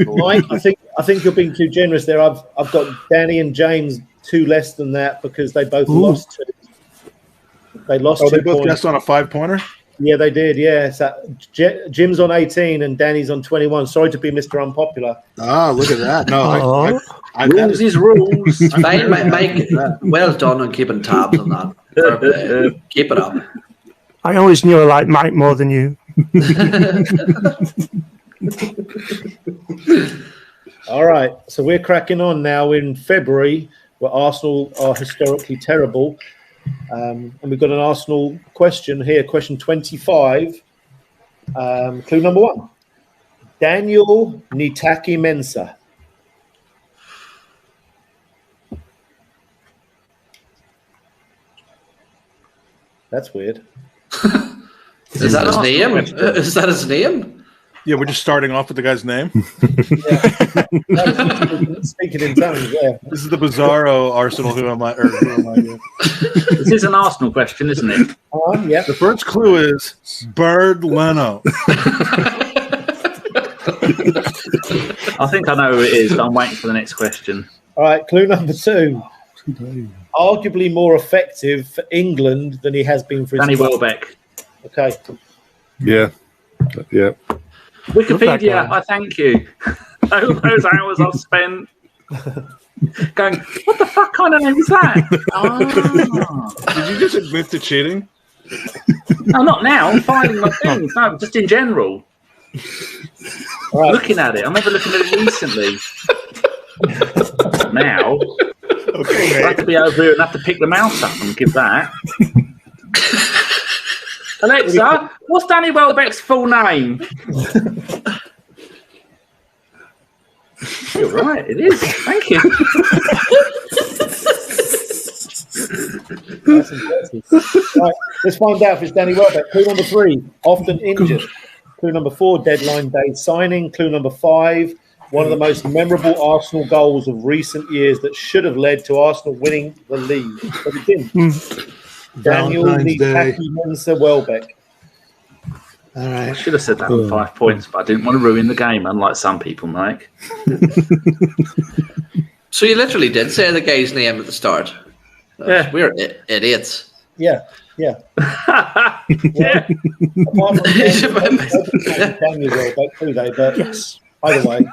Mike, I think you're being too generous there. I've got Danny and James 2 less than that because they both lost 2. They lost 2 they both points. guessed on a 5-pointer? Yeah, they did. Yeah, so Jim's on 18 and Danny's on 21. Sorry to be Mr. Unpopular. Ah, look at that. No, rules is rules. Fine, Mike. Well done on keeping tabs on that. Keep it up. I always knew I liked Mike more than you. All right, so we're cracking on now in February, where Arsenal are historically terrible. And we've got an Arsenal question here, question 25. Clue number 1. Daniel Nitaki Mensah. That's weird. Is that his name? Is that his name? Yeah, we're just starting off with the guy's name. Speaking in tongues, yeah. This is the Bizarro Arsenal. Who am I? This is an Arsenal question, isn't it? Yeah. The first clue is Bird Leno. I think I know who it is, but I'm waiting for the next question. All right, clue number 2. Arguably more effective for England than he has been for his Danny club. Welbeck. Okay. Yeah. Wikipedia, I thank you. Those hours I've spent going, what the fuck kind of name is that? Did you just admit to cheating? No, not now. I'm finding my things. No, just in general. Right. Looking at it. I remember looking at it recently. Now, Okay, I have to be over here and have to pick the mouse up and give that. Alexa, what's Danny Welbeck's full name? You're right, it is. Thank you. That's impressive. Right, let's find out if it's Danny Welbeck. Clue number 3, often injured. Clue number 4, deadline day signing. Clue number 5, one of the most memorable Arsenal goals of recent years that should have led to Arsenal winning the league. But it didn't. Daniel Nitaki Mensah Welbeck. All right. I should have said that on 5 points, but I didn't want to ruin the game, unlike some people, Mike. So you literally did say the guy's name at the start. Yeah. We're idiots. Yeah. Yeah. Apart from Daniel Welbeck, do they? But Yes. either way.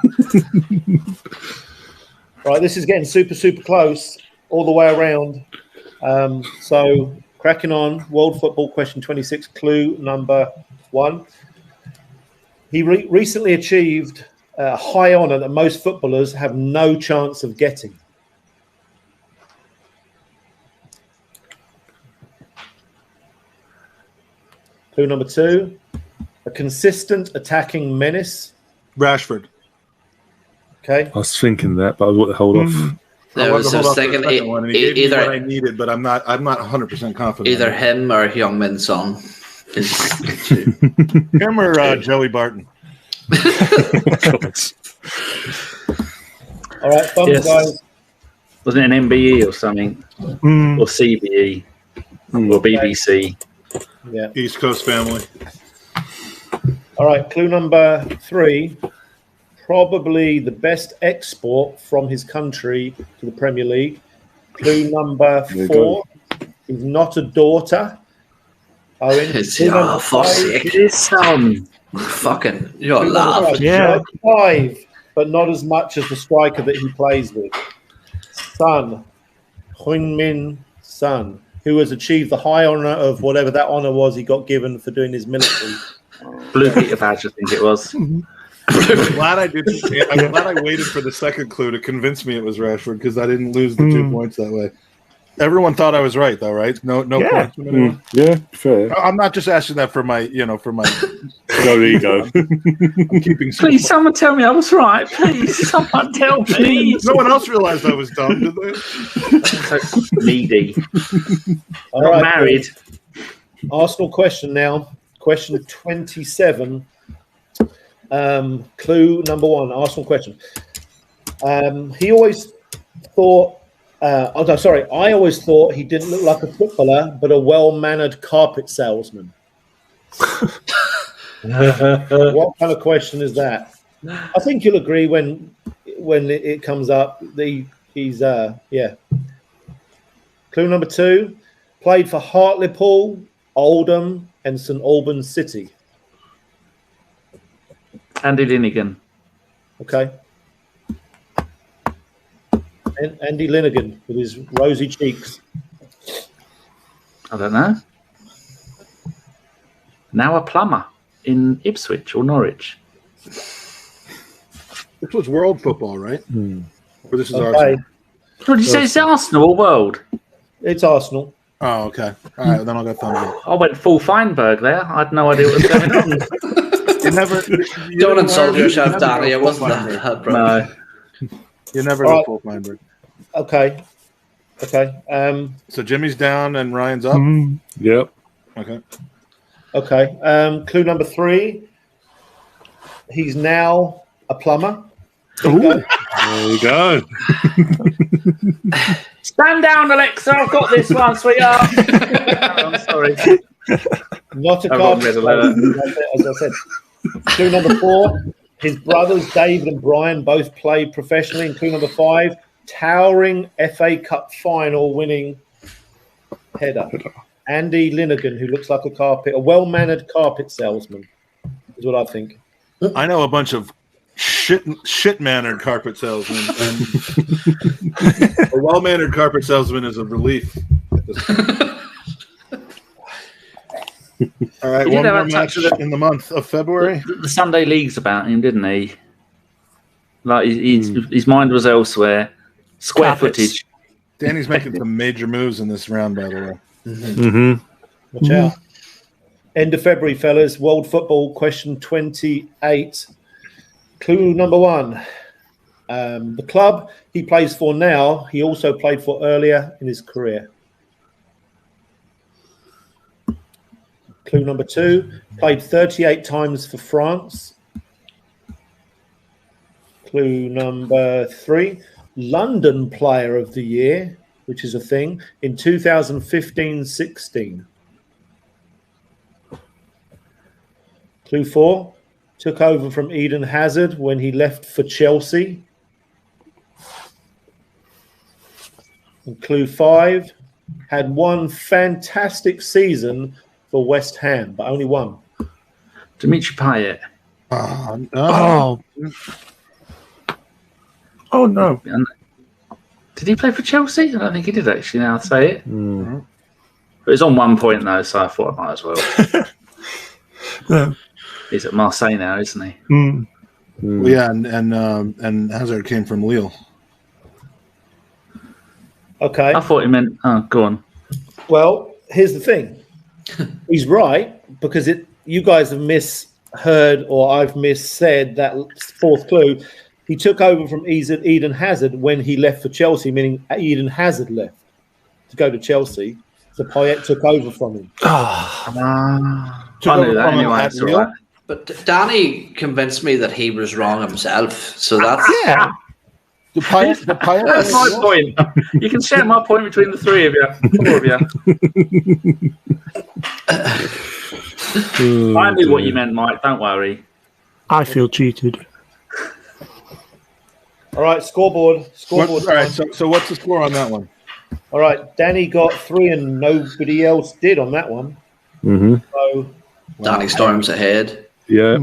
Right, this is getting super, super close all the way around. So cracking on. World football question 26, clue number 1. He recently achieved high honour that most footballers have no chance of getting? Clue number 2, a consistent attacking menace. Rashford. Okay. I was thinking that, but I want to hold off. I was thinking either what I needed, but I'm not 100% confident. Either him or Heung-min Son. Him or Joey Barton. All right, thumbs, guys. Wasn't it an MBE or something? Or CBE? Or BBC? Yeah. East Coast family. All right, clue number 3. Probably the best export from his country to the Premier League. Clue number 4. He's not a daughter. Owen. For sake. Fucking, you're laughing. Yeah. 5, but not as much as the striker that he plays with. Son. Heung-min Son, who has achieved the high honour of whatever that honour was he got given for doing his military. Blue Peter badge, I think it was. I'm glad I didn't. I'm glad I waited for the second clue to convince me it was Rashford because I didn't lose the 2 points that way. Everyone thought I was right, though, right? No points. From anyone? Yeah, fair. I'm not just asking that for my, for my. No ego. I'm keeping. Please, someone tell me I was right. Please, someone tell me. No one else realized I was dumb, did they? So needy. All Not right, married. Arsenal question now. Question 27. Clue number 1. Arsenal question. He always thought. I always thought he didn't look like a footballer, but a well-mannered carpet salesman. What kind of question is that? I think you'll agree when it comes up. He's Clue number 2. Played for Hartlepool, Oldham, and St Albans City. Andy Linnigan. Okay. Andy Linnigan with his rosy cheeks. I don't know. Now a plumber in Ipswich or Norwich. This was world football, right? Or this is Okay. Arsenal. What did you say? It's Arsenal or World? It's Arsenal. Oh, okay. All right, then I'll go thumbs up. I went full Feinberg there. I had no idea what was going on. Don't insult yourself, Danny. It wasn't that, bro. No. You never All go right. full Feinberg. Okay. So Jimmy's down and Ryan's up? Yep. Okay. Clue number 3. He's now a plumber. There you go. Stand down, Alexa. I've got this one, sweetheart. I'm sorry. Not a I've got carpet red alert. salesman, as I said. Clue number 4. His brothers, David and Brian, both played professionally. And clue number 5. Towering FA Cup final winning header. Andy Linnigan, who looks like a well-mannered carpet salesman, is what I think. I know a bunch of shit-mannered carpet salesmen. And a well-mannered carpet salesman is a relief. All right, He one did more have a match touch of in the month of February. The Sunday League's about him, didn't he? Like his mind was elsewhere. Square footage. Danny's making some major moves in this round, by the way. Watch out. End of February, fellas. World football question 28. Clue number 1. The club he plays for now, he also played for earlier in his career. Clue number 2. Played 38 times for France. Clue number 3. London Player of the Year, which is a thing, in 2015-16. Clue 4. Took over from Eden Hazard when he left for Chelsea. And clue 5. Had one fantastic season for West Ham, but only one. Dimitri Payet. Oh no! Did he play for Chelsea? I don't think he did actually. Now I say it, but it's on 1 point though, so I thought I might as well. No. He's at Marseille now, isn't he? Well, yeah, and Hazard came from Lille. Okay. I thought he meant. Oh, go on. Well, here's the thing. He's right, because you guys have misheard, or I've missaid that fourth clue. He took over from Eden Hazard when he left for Chelsea, meaning Eden Hazard left to go to Chelsea. So Payet took over from him. I knew that anyway. It's all right. But Danny convinced me that he was wrong himself. So that's Yeah. The Payet That's my point. You can share my point between the three of you, four of you. I knew what you meant, Mike. Don't worry. I feel cheated. All right, scoreboard. All right, so what's the score on that one? All right, Danny got 3 and nobody else did on that one. Mm-hmm. So Danny storms ahead. Yeah,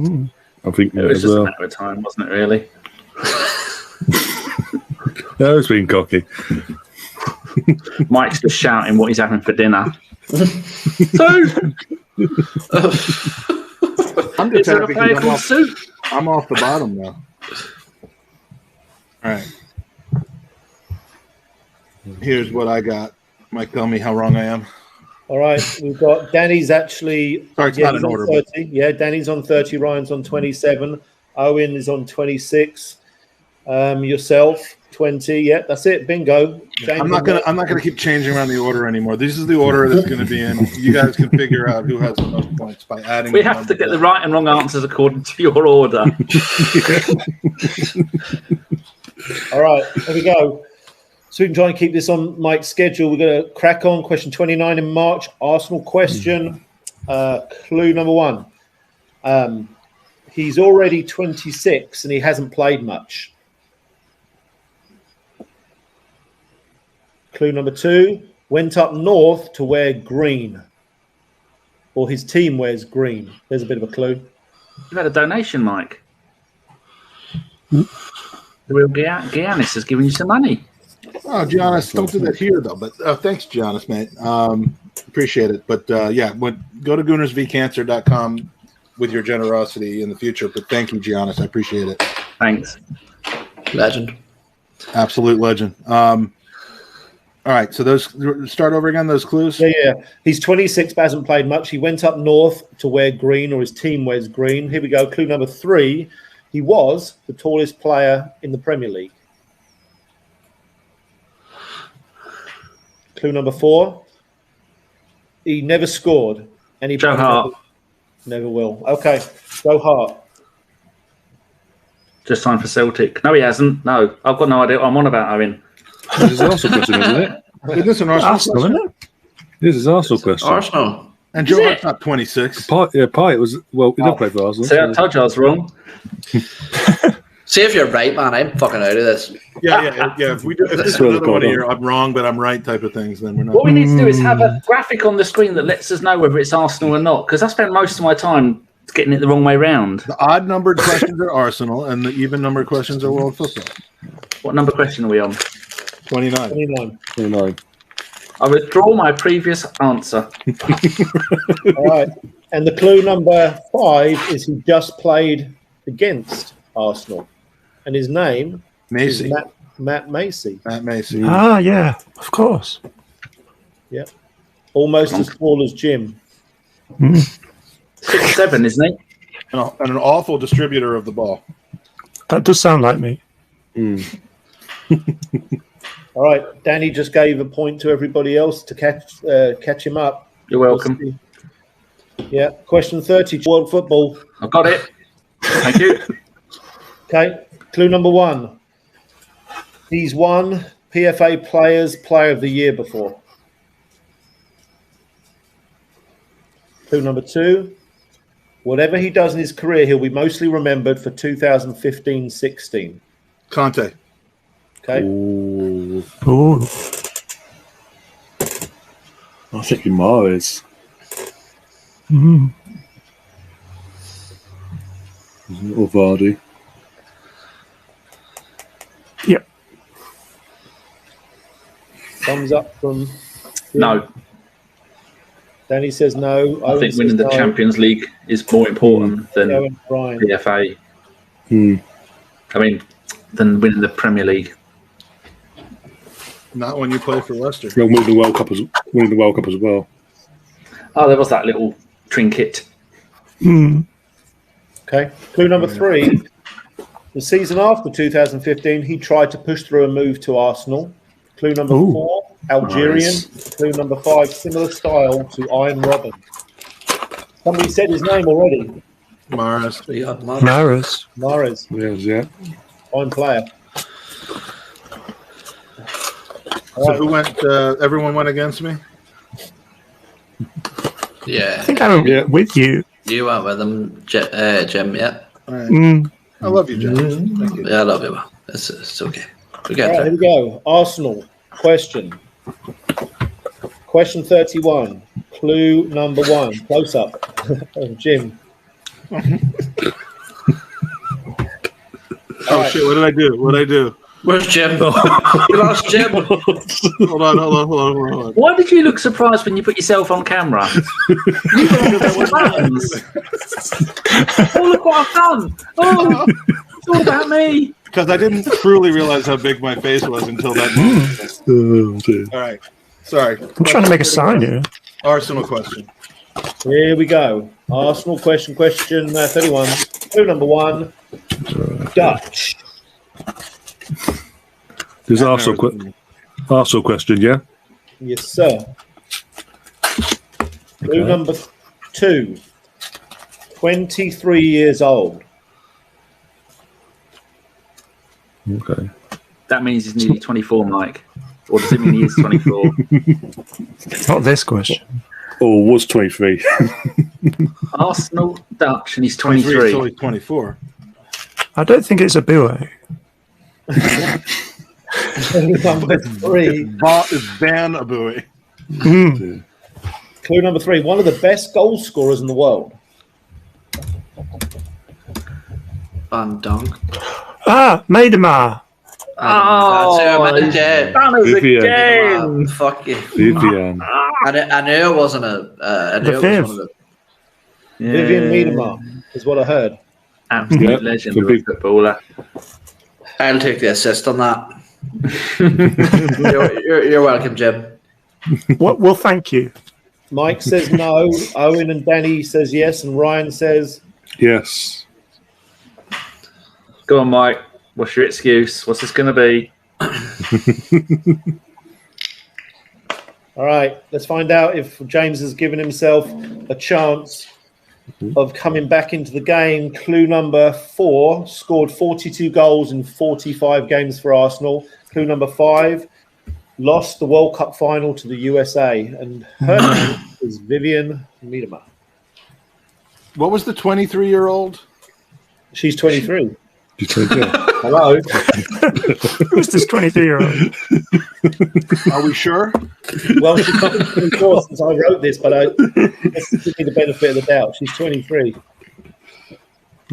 I think It was as just a well. matter of time, wasn't it, really? Yeah, it's been cocky. Mike's just shouting what he's having for dinner. I'm just Is it a happy player because called Soup? I'm off the bottom now. All right. Here's what I got. Mike, tell me how wrong I am. all right, we've got Danny's actually. Sorry, it's not he's in on order, but- 30. Yeah, Danny's on 30. Ryan's on 27. Owen is on 26. Yourself 20. Yeah, that's it. Bingo. James I'm not gonna keep changing around the order anymore. This is the order that's gonna be in. You guys can figure out who has the most points by adding. We have to get the right and wrong answers according to your order. All right, there we go. So we can try and keep this on Mike's schedule. We're going to crack on. Question 29 in March. Arsenal question. Clue number 1. He's already 26 and he hasn't played much. Clue number 2. Went up north to wear green. Or his team wears green. There's a bit of a clue. You've had a donation, Mike. The real Giannis has given you some money. Oh, Giannis, don't do that here though. But thanks, Giannis, mate. Appreciate it. But go to goonersvcancer.com with your generosity in the future. But thank you, Giannis. I appreciate it. Thanks. Legend. Absolute legend. All right, so those start over again. Those clues. Yeah. He's 26, but hasn't played much. He went up north to wear green, or his team wears green. Here we go. Clue number 3. He was the tallest player in the Premier League. Clue number 4. He never scored. And he Joe Hart. Never will. Okay, Joe Hart. Just time for Celtic. No, he hasn't. No, I've got no idea what I'm on about, Owen. This is Arsenal question, isn't it? Is this an Arsenal Arsenal, question? isn't it? This is Arsenal question. Arsenal. And Joe Hart's not 26. Payet was, well, he did play for Arsenal. See, I told you I was wrong. See if you're right, man. I'm fucking out of this. Yeah. If this is Swear to another one God, here, I'm wrong, but I'm right type of things, then we're not. What we need to do is have a graphic on the screen that lets us know whether it's Arsenal or not, because I spent most of my time getting it the wrong way round. The odd numbered questions are Arsenal, and the even numbered questions are world football. What number question are we on? 29. 29. I withdraw my previous answer. All right. And the clue number 5 is he just played against Arsenal. And his name Macy. is Matt Macy. Matt Macy. Ah, yeah, of course. Yeah. Almost as tall as Jim. 6'7", isn't he? And an awful distributor of the ball. That does sound like me. All right. Danny just gave a point to everybody else to catch him up. You're welcome. Yeah. Question 30, world football. I've got it. Thank you. Okay. Clue number 1. He's won PFA Players Player of the Year before. Clue number 2. Whatever he does in his career, he'll be mostly remembered for 2015-16. Conte. Okay. Ooh. Ooh. I think Mahrez. Or Vardy. Yep. Thumbs up from... No, Danny says no. I think winning the Champions League is more important than Ryan. PFA. I mean, than winning the Premier League. Not when you play for Leicester. Yeah, winning the World Cup as well. Oh, there was that little trinket. Okay. Clue number 3. The season after 2015, he tried to push through a move to Arsenal. Clue number 4, Algerian. Nice. Clue number 5, similar style to Iron Robin. Somebody said his name already. Mahrez. Mahrez. Yes, yeah. Fine player. So who went? Everyone went against me. Yeah. I think I went with you. You went with him, Jim, yeah. All right. I love you, Jim. Thank you. Yeah, I love you. It's okay. We get All right, here we go. Arsenal. Question. Question 31. Clue number 1. Close up. Jim. Shit! What did I do? What did I do? Where's Jim? You lost Jim. Hold on. Why did you look surprised when you put yourself on camera? You thought there were buttons. Oh, look what I've done. Oh, it's all about me. Because I didn't truly realize how big my face was until that moment. All right. Sorry. I'm trying to make a sign here. Arsenal question. Here we go. Arsenal question 31. Clue number 1. Dutch. There's Arsenal question, yeah? Yes, sir. Clue number 2. 23 years old. Okay. That means he's nearly 24, Mike. Or does it mean he is 24? Not this question. Oh, was 23. Arsenal, Dutch, and he's 23 23. till he's 24. I don't think it's a Bue. Number 3. Van Abui. Clue number 3. One of the best goal scorers in the world. Van Dunk. Maidemar. Vivian. Fuck you. Vivian. I knew it wasn't I knew it was one of the... Vivian Miedema is what I heard. Absolute legend of a footballer. I'll take the assist on that. you're welcome, Jim. Well, thank you. Mike says no. Owen and Danny says yes, and Ryan says yes. Go on, Mike. What's your excuse? What's this going to be? All right, let's find out if James has given himself a chance of coming back into the game. Clue number 4, scored 42 goals in 45 games for Arsenal. Clue number 5, lost the World Cup final to the USA, and her name is Vivian Miedema. What was the 23-year-old? She's 23. Hello. Who's this 23-year-old? Are we sure? Well, she's not 24 since I wrote this, but let's give me the benefit of the doubt. She's 23.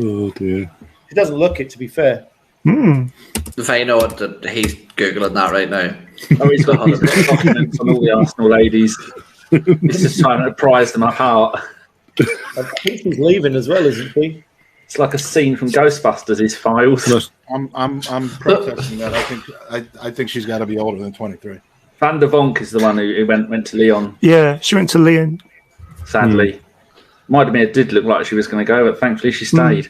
Oh, dear. She doesn't look it, to be fair. If I know that he's Googling that right now. Oh, he's got compliments on all the Arsenal ladies. He's just trying to prize them apart. I think she's leaving as well, isn't she? It's like a scene from Ghostbusters, his files. I'm protesting that. I think she's got to be older than 23. Van der Vonk is the one who went to Lyon. Yeah, she went to Lyon. Sadly. Might have been, it did look like she was going to go, but thankfully she stayed.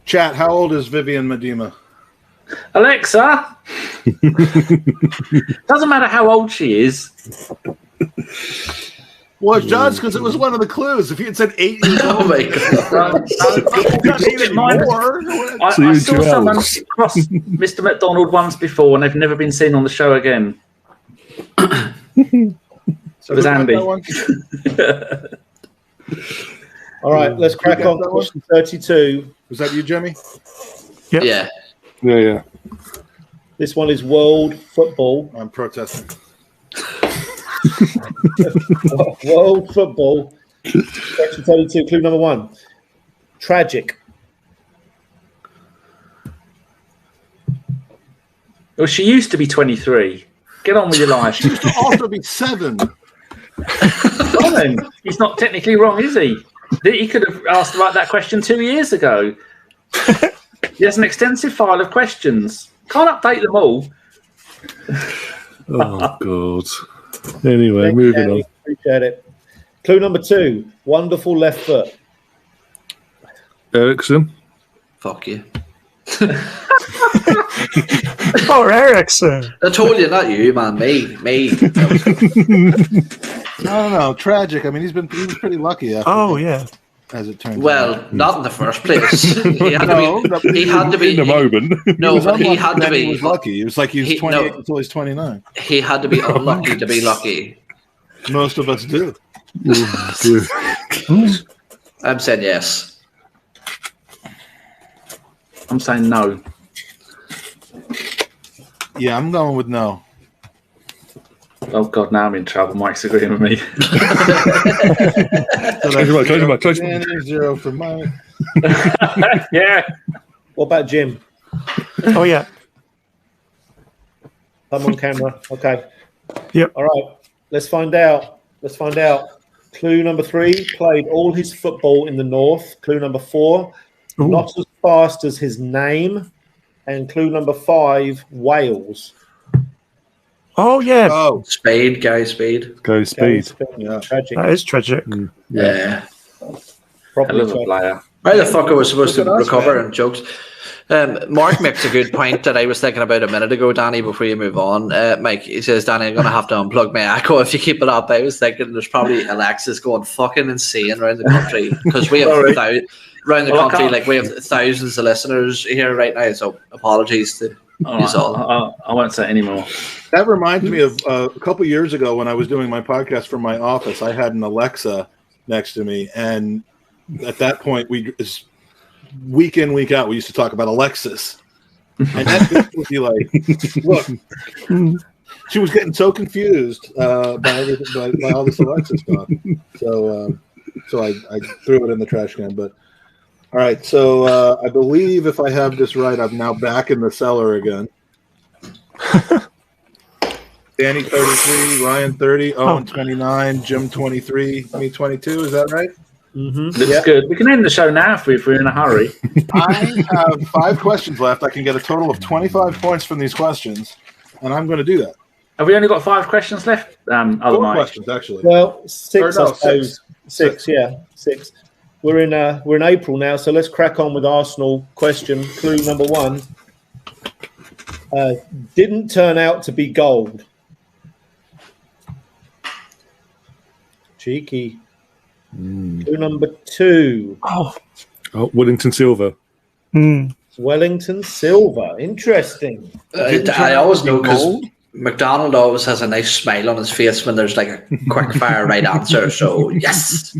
Chat, how old is Vivian Miedema? Alexa! Doesn't matter how old she is. Well, it does, because it was one of the clues. If you had said 8 years old. Oh, my God. I saw someone cross Mr. McDonald once before, and they've never been seen on the show again. So it was Andy. All right, let's crack on. Question 32. Was that you, Jimmy? Yep. Yeah. This one is world football. I'm protesting. World football. Question 32. Clue number 1. Tragic. Well, she used to be 23. Get on with your life. She used to also be 7. Well, then, he's not technically wrong, is he? He could have asked about that question 2 years ago. He has an extensive file of questions. Can't update them all. Oh, God. Anyway, moving on. Appreciate it. Clue number 2. Wonderful left foot. Ericsson. Fuck you. Oh, Ericsson. I told you, not you, man. Me. I don't know. Tragic. I mean, he was pretty lucky. Oh, yeah. As it turns Well, out. not in the first place. He had to be in the moment. No, but he had to be. He was lucky. It was like he was 28 until he's 29. He had to be unlucky to be lucky. Most of us do. I'm saying yes. I'm saying no. Yeah, I'm going with no. Oh, God, now I'm in trouble. Mike's agreeing with me. So that's 0 for Mike. Yeah. What about Jim? Oh, yeah. I'm on camera. Okay. Yep. All right. Let's find out. Clue number 3, played all his football in the north. Clue number 4, not as fast as his name. And clue number 5, Wales. Oh, yeah. Oh, Spade, Gary Spade. Go speed. yeah. Tragic. That is tragic. Yeah. Probably Hell of a player. Why the fuck I was supposed to Look at us, recover man. and jokes? Mark makes a good point that I was thinking about a minute ago, Danny, before you move on. Mike, he says, Danny, I'm going to have to unplug my echo if you keep it up. I was thinking there's probably Alexis going fucking insane around the country because we have around the country, like we have thousands of listeners here right now. So apologies to you all. I won't say it anymore. That reminds me of a couple years ago when I was doing my podcast from my office. I had an Alexa next to me, and at that point, week in, week out, we used to talk about Alexis. And that bitch would be like, look, she was getting so confused by all this Alexis stuff. So I threw it in the trash can. But all right, so I believe if I have this right, I'm now back in the cellar again. Danny 33, Ryan 30, Owen 29, Jim 23, me 22. Is that right? Mm-hmm. Looks good. We can end the show now if we're in a hurry. I have 5 questions left. I can get a total of 25 points from these questions, and I'm going to do that. Have we only got 5 questions left? 4 questions, actually. Well, 6, I suppose. 6. 6, yeah, 6. We're in April now, so let's crack on with Arsenal question. Clue number 1. Didn't turn out to be gold. Cheeky. Clue number 2. Oh, Wellington Silva. Wellington Silva. Interesting. I always know because McDonald always has a nice smile on his face when there's like a quick fire right answer. So yes.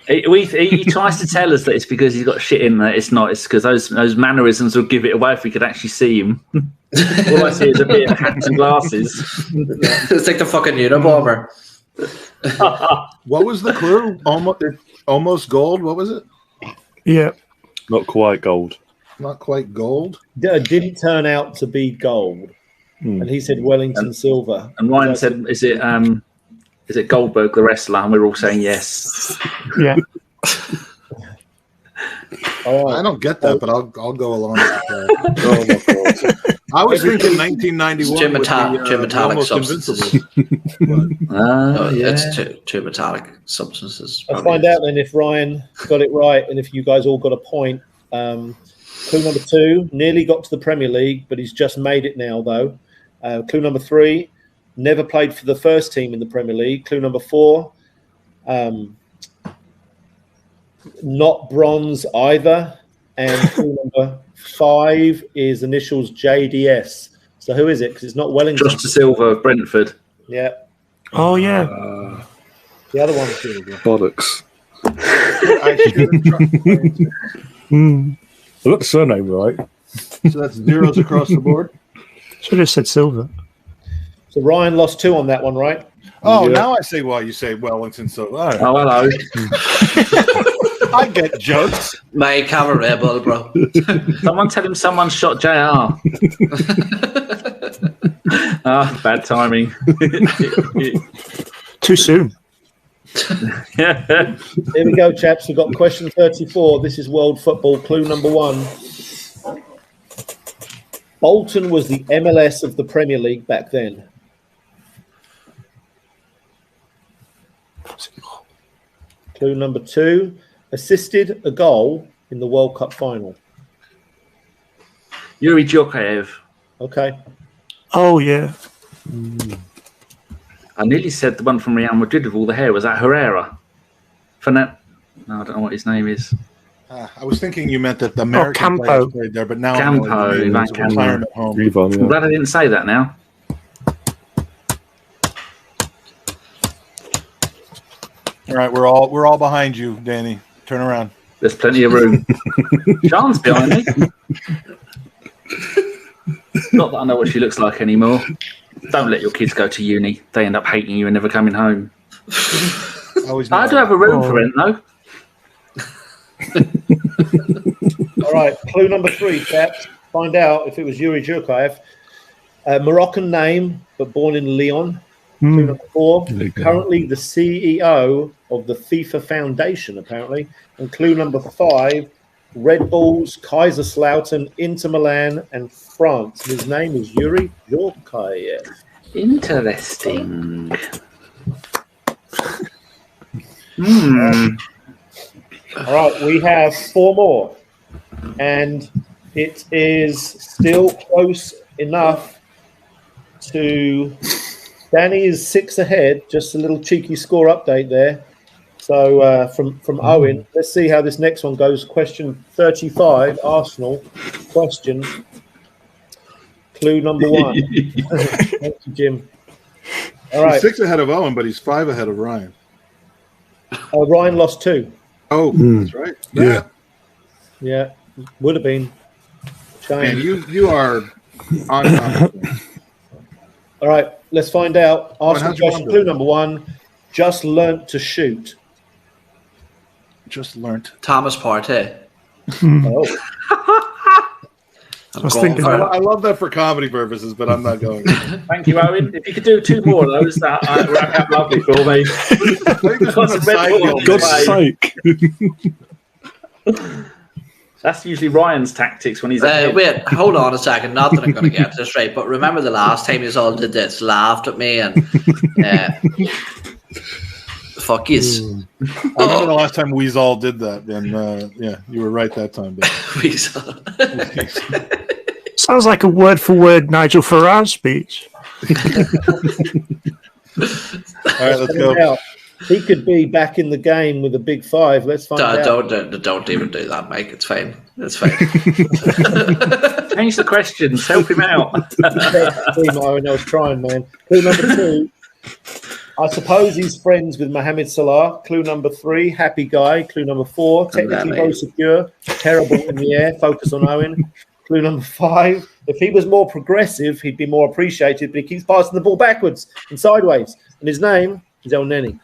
He tries to tell us that it's because he's got shit in there. It's not. It's because those mannerisms will give it away if we could actually see him. All I see is a bit of hats and glasses. It's like the fucking Unabomber. What was the clue? Almost gold. What was it? Yeah. Not quite gold. Not quite gold. Didn't turn out to be gold. And he said Wellington Silva. And Ryan said, "Is it Goldberg the wrestler?" And we're all saying yes. Yeah. I don't get that, but I'll go along with that. I was thinking 1991. Two metallic substances. It's two metallic substances. I'll find out then if Ryan got it right and if you guys all got a point. Clue number 2, nearly got to the Premier League, but he's just made it now, though. Clue number 3, never played for the first team in the Premier League. Clue number 4, not bronze either. And clue number 5 is initials JDS. So who is it? Because it's not Wellington. Josh Silva of Brentford. Yeah. Oh, yeah. The other one. Bollocks. I got the surname right. So that's zeros across the board. Should have said Silva. So Ryan lost 2 on that one, right? Oh, now I say why you say Wellington. So right. Oh, hello. I get jokes. Mike, have a Red Bull, bro. Someone tell him someone shot JR. Bad timing. Too soon. Here we go, chaps. We've got question 34. This is world football. Clue number 1. Bolton was the MLS of the Premier League back then. Clue number 2. Assisted a goal in the World Cup final. Yuri Djorkaeff. Okay. Oh, yeah. I nearly said the one from Real Madrid with all the hair. Was that Herrera? No, I don't know what his name is. I was thinking you meant that the American Campo. players played there, but now Campo, I'm Campo. retirement home. I'm glad I didn't say that now. All right, we're all behind you, Danny. Turn around. There's plenty of room. Sean's behind me. Not that I know what she looks like anymore. Don't let your kids go to uni. They end up hating you and never coming home. I do have a room for rent, though. All right, clue number 3, chaps. Find out if it was Yuri Djorkaeff. Moroccan name, but born in Lyon. Clue number 4. Currently the CEO of the FIFA Foundation, apparently. And clue number 5. Red Bulls, Kaiserslautern, Inter Milan, and France. His name is Yuri Djorkaeff. Interesting. All right, we have 4 more. And it is still close enough to... Danny is 6 ahead. Just a little cheeky score update there. So from Owen, let's see how this next one goes. Question 35, Arsenal. Question. Clue number 1. Thank you, Jim. All right. He's 6 ahead of Owen, but he's 5 ahead of Ryan. Ryan lost 2. Oh, that's right. Yeah, would have been. Man, you are on. All right, let's find out. Arsenal question. Clue number 1. Just learnt to shoot. Just learnt. Thomas Partey. Oh. I love that for comedy purposes, but I'm not going. Thank you, Owen. If you could do 2 more of those, that would wrap up lovely for me. God's sake. That's usually Ryan's tactics when he's wait, hold on a second. Not that I'm going to get this right, but remember the last time you all did this, laughed at me and fuck yous. I remember the last time we all did that, and yeah, you were right that time. Sounds like a word-for-word Nigel Farage speech. All right, let's go. He could be back in the game with a big 5. Let's find out. Don't even do that, Mike. It's fine. It's fine. Change the questions. Help him out. I was trying, man. Clue number 2. I suppose he's friends with Mohamed Salah. Clue number 3. Happy guy. Clue number 4. Technically very secure. Terrible in the air. Focus on Owen. Clue number 5. If he was more progressive, he'd be more appreciated, but he keeps passing the ball backwards and sideways. And his name is El Neni.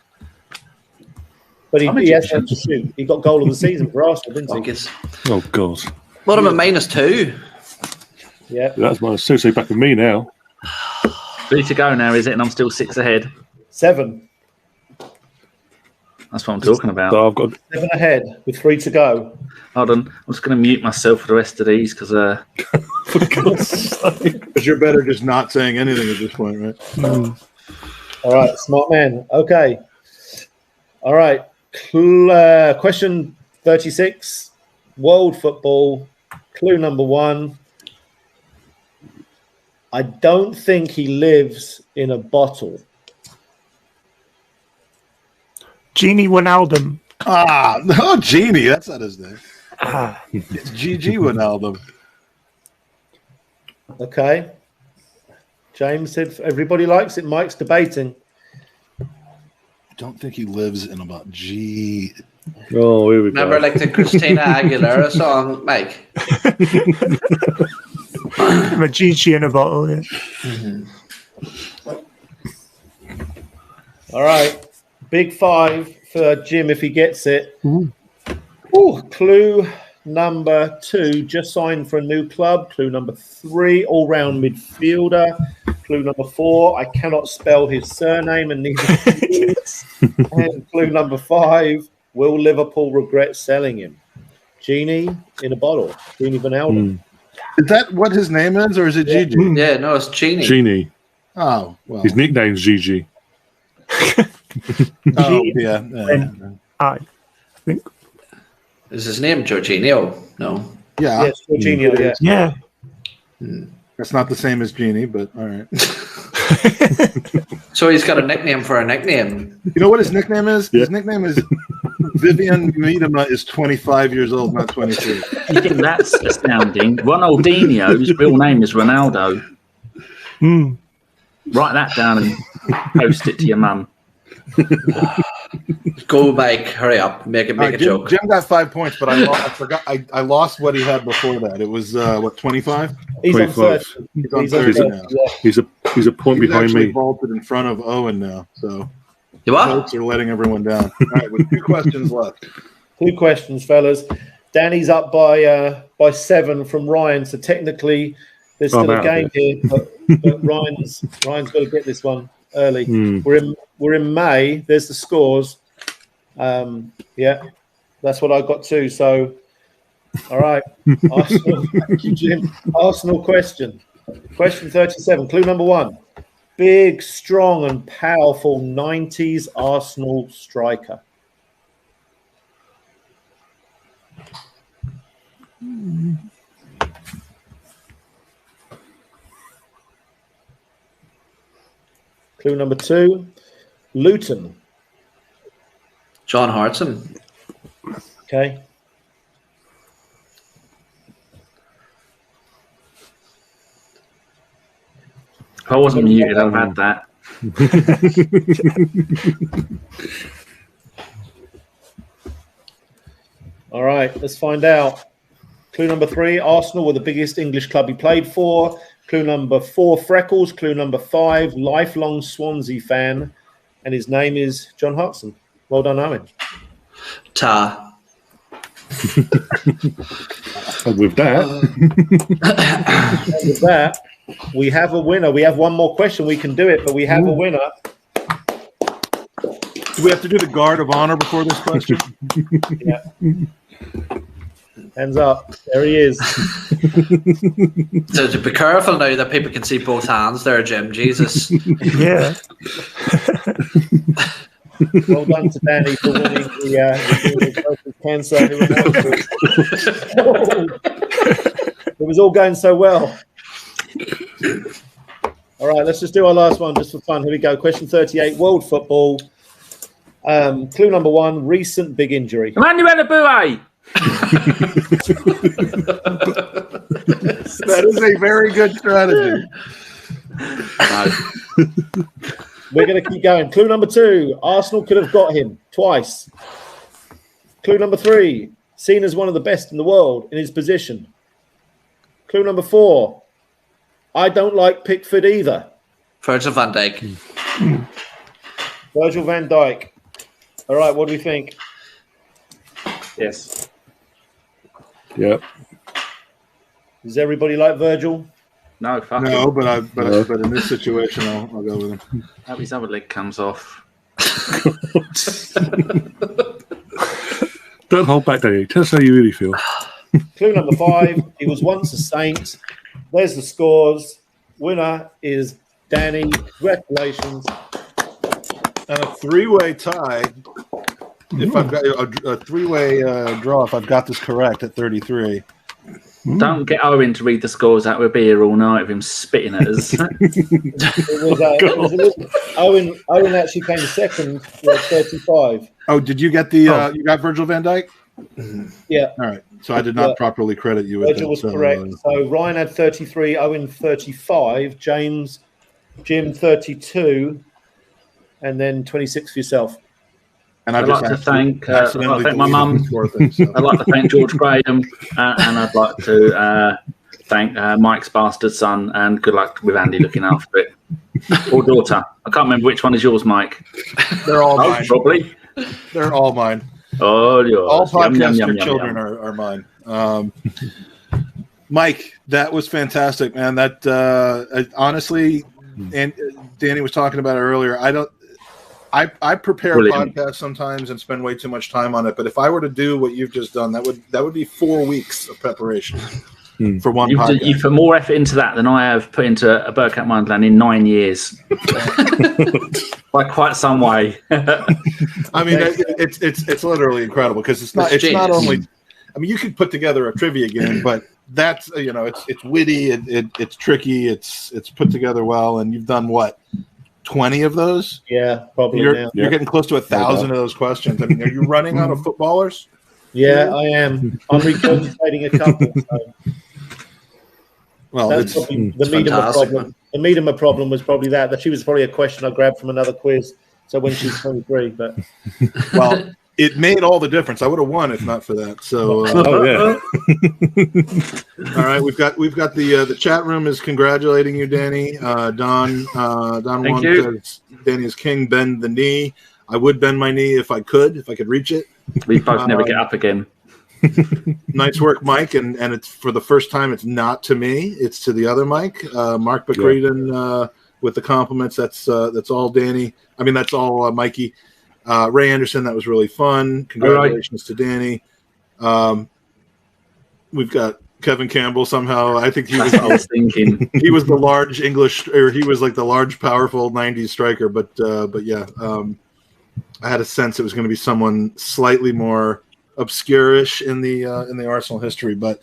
But he has to shoot. He got goal of the season for Arsenal, didn't he? Oh, God. What am I -2? Yeah. That's -2, so back with me now. 3 to go now, is it? And I'm still 6 ahead. 7. That's what I'm talking about. So I've got 7 ahead with 3 to go. Hold on. I'm just going to mute myself for the rest of these because... For God's sake. Because you're better just not saying anything at this point, right? All right, smart man. Okay. All right. Question 36. World football. Clue number 1. I don't think he lives in a bottle. Genie Wijnaldum. No, Genie. That's not his name. It's GG Wijnaldum. Okay. James said everybody likes it. Mike's debating. I don't think he lives in about G. Oh, here we go. Remember, like the Christina Aguilera song, Mike? A Gigi in a bottle, yeah. All right. Big 5 for Jim if he gets it. Ooh, clue number 2, just signed for a new club. Clue number 3, all-round midfielder. Clue number 4, I cannot spell his surname and neither can And clue number 5, will Liverpool regret selling him? Genie in a bottle. Genie Wijnaldum. Is that what his name is, or is it Gigi? Yeah, no, it's Genie. Genie. Oh, well. His nickname's Gigi. Oh, yeah. I think. Is his name Jorginho? No. Yeah. Yes, Jorginho, Yeah. That's not the same as Genie, but all right. So he's got a nickname for a nickname. You know what his nickname is? Yeah. His nickname is Vivian Miedema is 25 years old, not 23. You think that's astounding? Ronaldinho's real name is Ronaldo. Write that down and post it to your mum. Go, Mike. Hurry up. Make a joke. Jim got 5 points, but I forgot. I lost what he had before that. It was, 25? He's 25. on third. He's on 30 now. He's a point He's behind actually me. vaulted in front of Owen now, so You what? folks are letting everyone down. All right, with 2 questions left. 2 questions, fellas. Danny's up by 7 from Ryan, so technically there's still a game here, but Ryan's got to get this one early. We're in May. There's the scores. Yeah, that's what I got too. So, all right, Arsenal. Thank you, Jim. Arsenal question. Question 37. Clue number 1. Big, strong, and powerful 90s Arsenal striker. Clue number 2. Luton. John Hartson. Okay. If I wasn't muted, I'd have had that. All right, let's find out. Clue number 3, Arsenal were the biggest English club he played for. Clue number 4, Freckles. Clue number 5, lifelong Swansea fan. And his name is John Howson. Well done, Owen. Ta. And with that, we have a winner. We have one more question. We can do it, but we have a winner. Do we have to do the guard of honor before this question? Yeah. Hands up. There he is. So to be careful now that people can see both hands there, Jim. Jesus. Yeah. Well done to Danny for winning the cancer. It was all going so well. All right, let's just do our last one just for fun. Here we go. Question 38, world football. Clue number 1, recent big injury. Emmanuel Aboué. That is a very good strategy. We're going to keep going. Clue number 2, Arsenal could have got him twice. Clue number 3, seen as one of the best in the world in his position. Clue number 4, I don't like Pickford either. Virgil van Dijk. Virgil van Dijk. All right, what do we think? Yes. yeah. Does everybody like Virgil? No, fuck No, him. but in this situation, I'll go with him. Hope his other leg comes off. Don't hold back, Danny. Tell us how you really feel. Clue number 5, he was once a Saint. There's the scores. Winner is Danny. Congratulations. And a 3-way tie. If I've got a 3-way draw, if I've got this correct at 33. Don't get Owen to read the scores out. We'll be here all night with him spitting at us. Owen actually came second with 35. Oh, did you get the? You got Virgil van Dijk? Yeah. All right. So I did not properly credit you with Virgil was correct. So Ryan had 33, Owen 35, Jim 32, and then 26 for yourself. And I'd like to thank my mum. I'd like to thank George Graham, and I'd like to thank Mike's bastard son, and good luck with Andy looking after it. Or daughter. I can't remember which one is yours, Mike. They're all mine. Probably. They're all mine. Oh, yours. All podcaster yum, children yum. are mine. Mike, that was fantastic, man. That honestly, and Danny was talking about it earlier. I prepare podcasts sometimes and spend way too much time on it. But if I were to do what you've just done, that would be 4 weeks of preparation. for one podcast. You put more effort into that than I have put into a Burkout Mindland in 9 years. By quite some way. I mean, it's literally incredible because it's not only. I mean, you could put together a trivia game, but that's it's witty, it's tricky, it's put together well, and you've done what, 20 of those? Yeah, probably. You're getting close to 1,000 of those questions. I mean, are you running out of footballers? Yeah, I am. I'm recogitating a couple. So. Well, that's probably the Miedema problem. The Miedema problem was probably that she was probably a question I grabbed from another quiz. So when she's 23, but well, it made all the difference. I would have won if not for that. So, all right, we've got the chat room is congratulating you, Danny. Don one says Danny is king. Bend the knee. I would bend my knee if I could reach it. We both never get up again. Nice work, Mike, and it's for the first time. It's not to me; it's to the other Mike, Mark McCreadon, with the compliments. That's all Danny. I mean, that's all Mikey. Ray Anderson, that was really fun. Congratulations to Danny. We've got Kevin Campbell. Somehow, I think he was. I was thinking he was the large English, or he was like the large, powerful '90s striker. But yeah, I had a sense it was going to be someone slightly more obscure-ish in the Arsenal history, but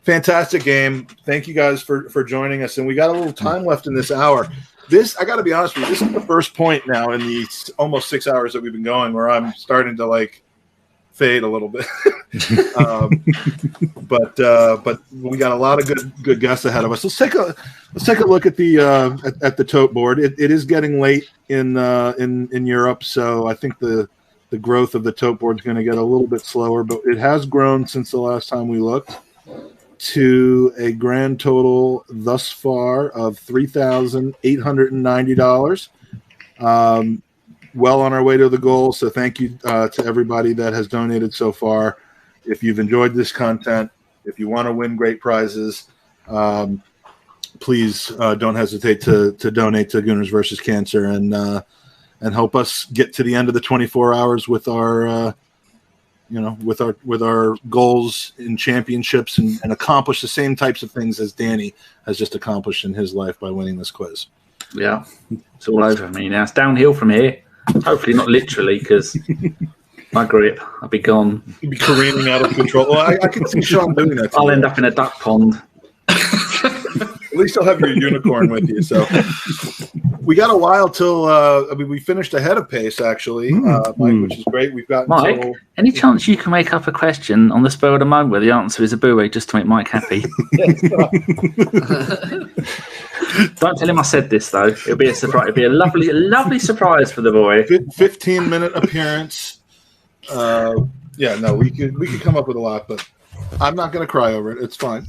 fantastic game. Thank you guys for joining us, and we got a little time left in this hour. This, I got to be honest with you, this is the first point now in the almost 6 hours that we've been going where I'm starting to like fade a little bit. But we got a lot of good guests ahead of us. Let's take a look at the tote board. It is getting late in Europe, so I think the growth of the tote board is going to get a little bit slower, but it has grown since the last time we looked to a grand total thus far of $3,890. Well on our way to the goal. So thank you to everybody that has donated so far. If you've enjoyed this content, if you want to win great prizes, please don't hesitate to donate to Gooners versus Cancer and help us get to the end of the 24 hours with our, with our goals in championships and accomplish the same types of things as Danny has just accomplished in his life by winning this quiz. Yeah, it's all over me now. It's downhill from here. Hopefully not literally, because my grip, I'll be gone. You'll be careening out of control. Well, I can see Sean doing that. I'll end up in a duck pond. At least you'll have your unicorn with you. So we got a while till we finished ahead of pace, actually, Mike, which is great. We've got Mike. Any chance you can make up a question on the spur of the moment where the answer is a buoy just to make Mike happy? Don't tell him I said this though. It'll be a surprise. It'll be a lovely surprise for the boy. 15-minute appearance. We could come up with a lot, but I'm not going to cry over it. It's fine.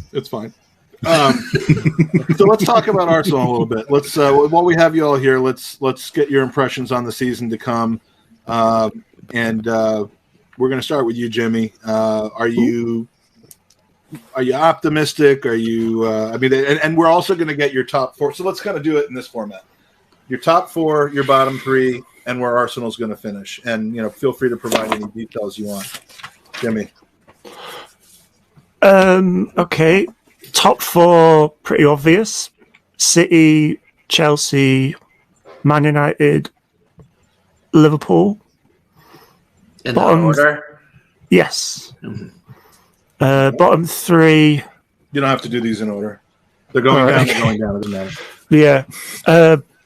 So let's talk about Arsenal a little bit. Let's while we have you all here, let's get your impressions on the season to come, and we're going to start with you, Jimmy. Are you optimistic? Are you? And we're also going to get your top four. So let's kind of do it in this format: your top four, your bottom three, and where Arsenal's going to finish. And feel free to provide any details you want, Jimmy. Okay. Top four, pretty obvious. City, Chelsea, Man United, Liverpool. In that order? Yes. Bottom three. You don't have to do these in order. They're going down. They're going down. It doesn't matter. Yeah.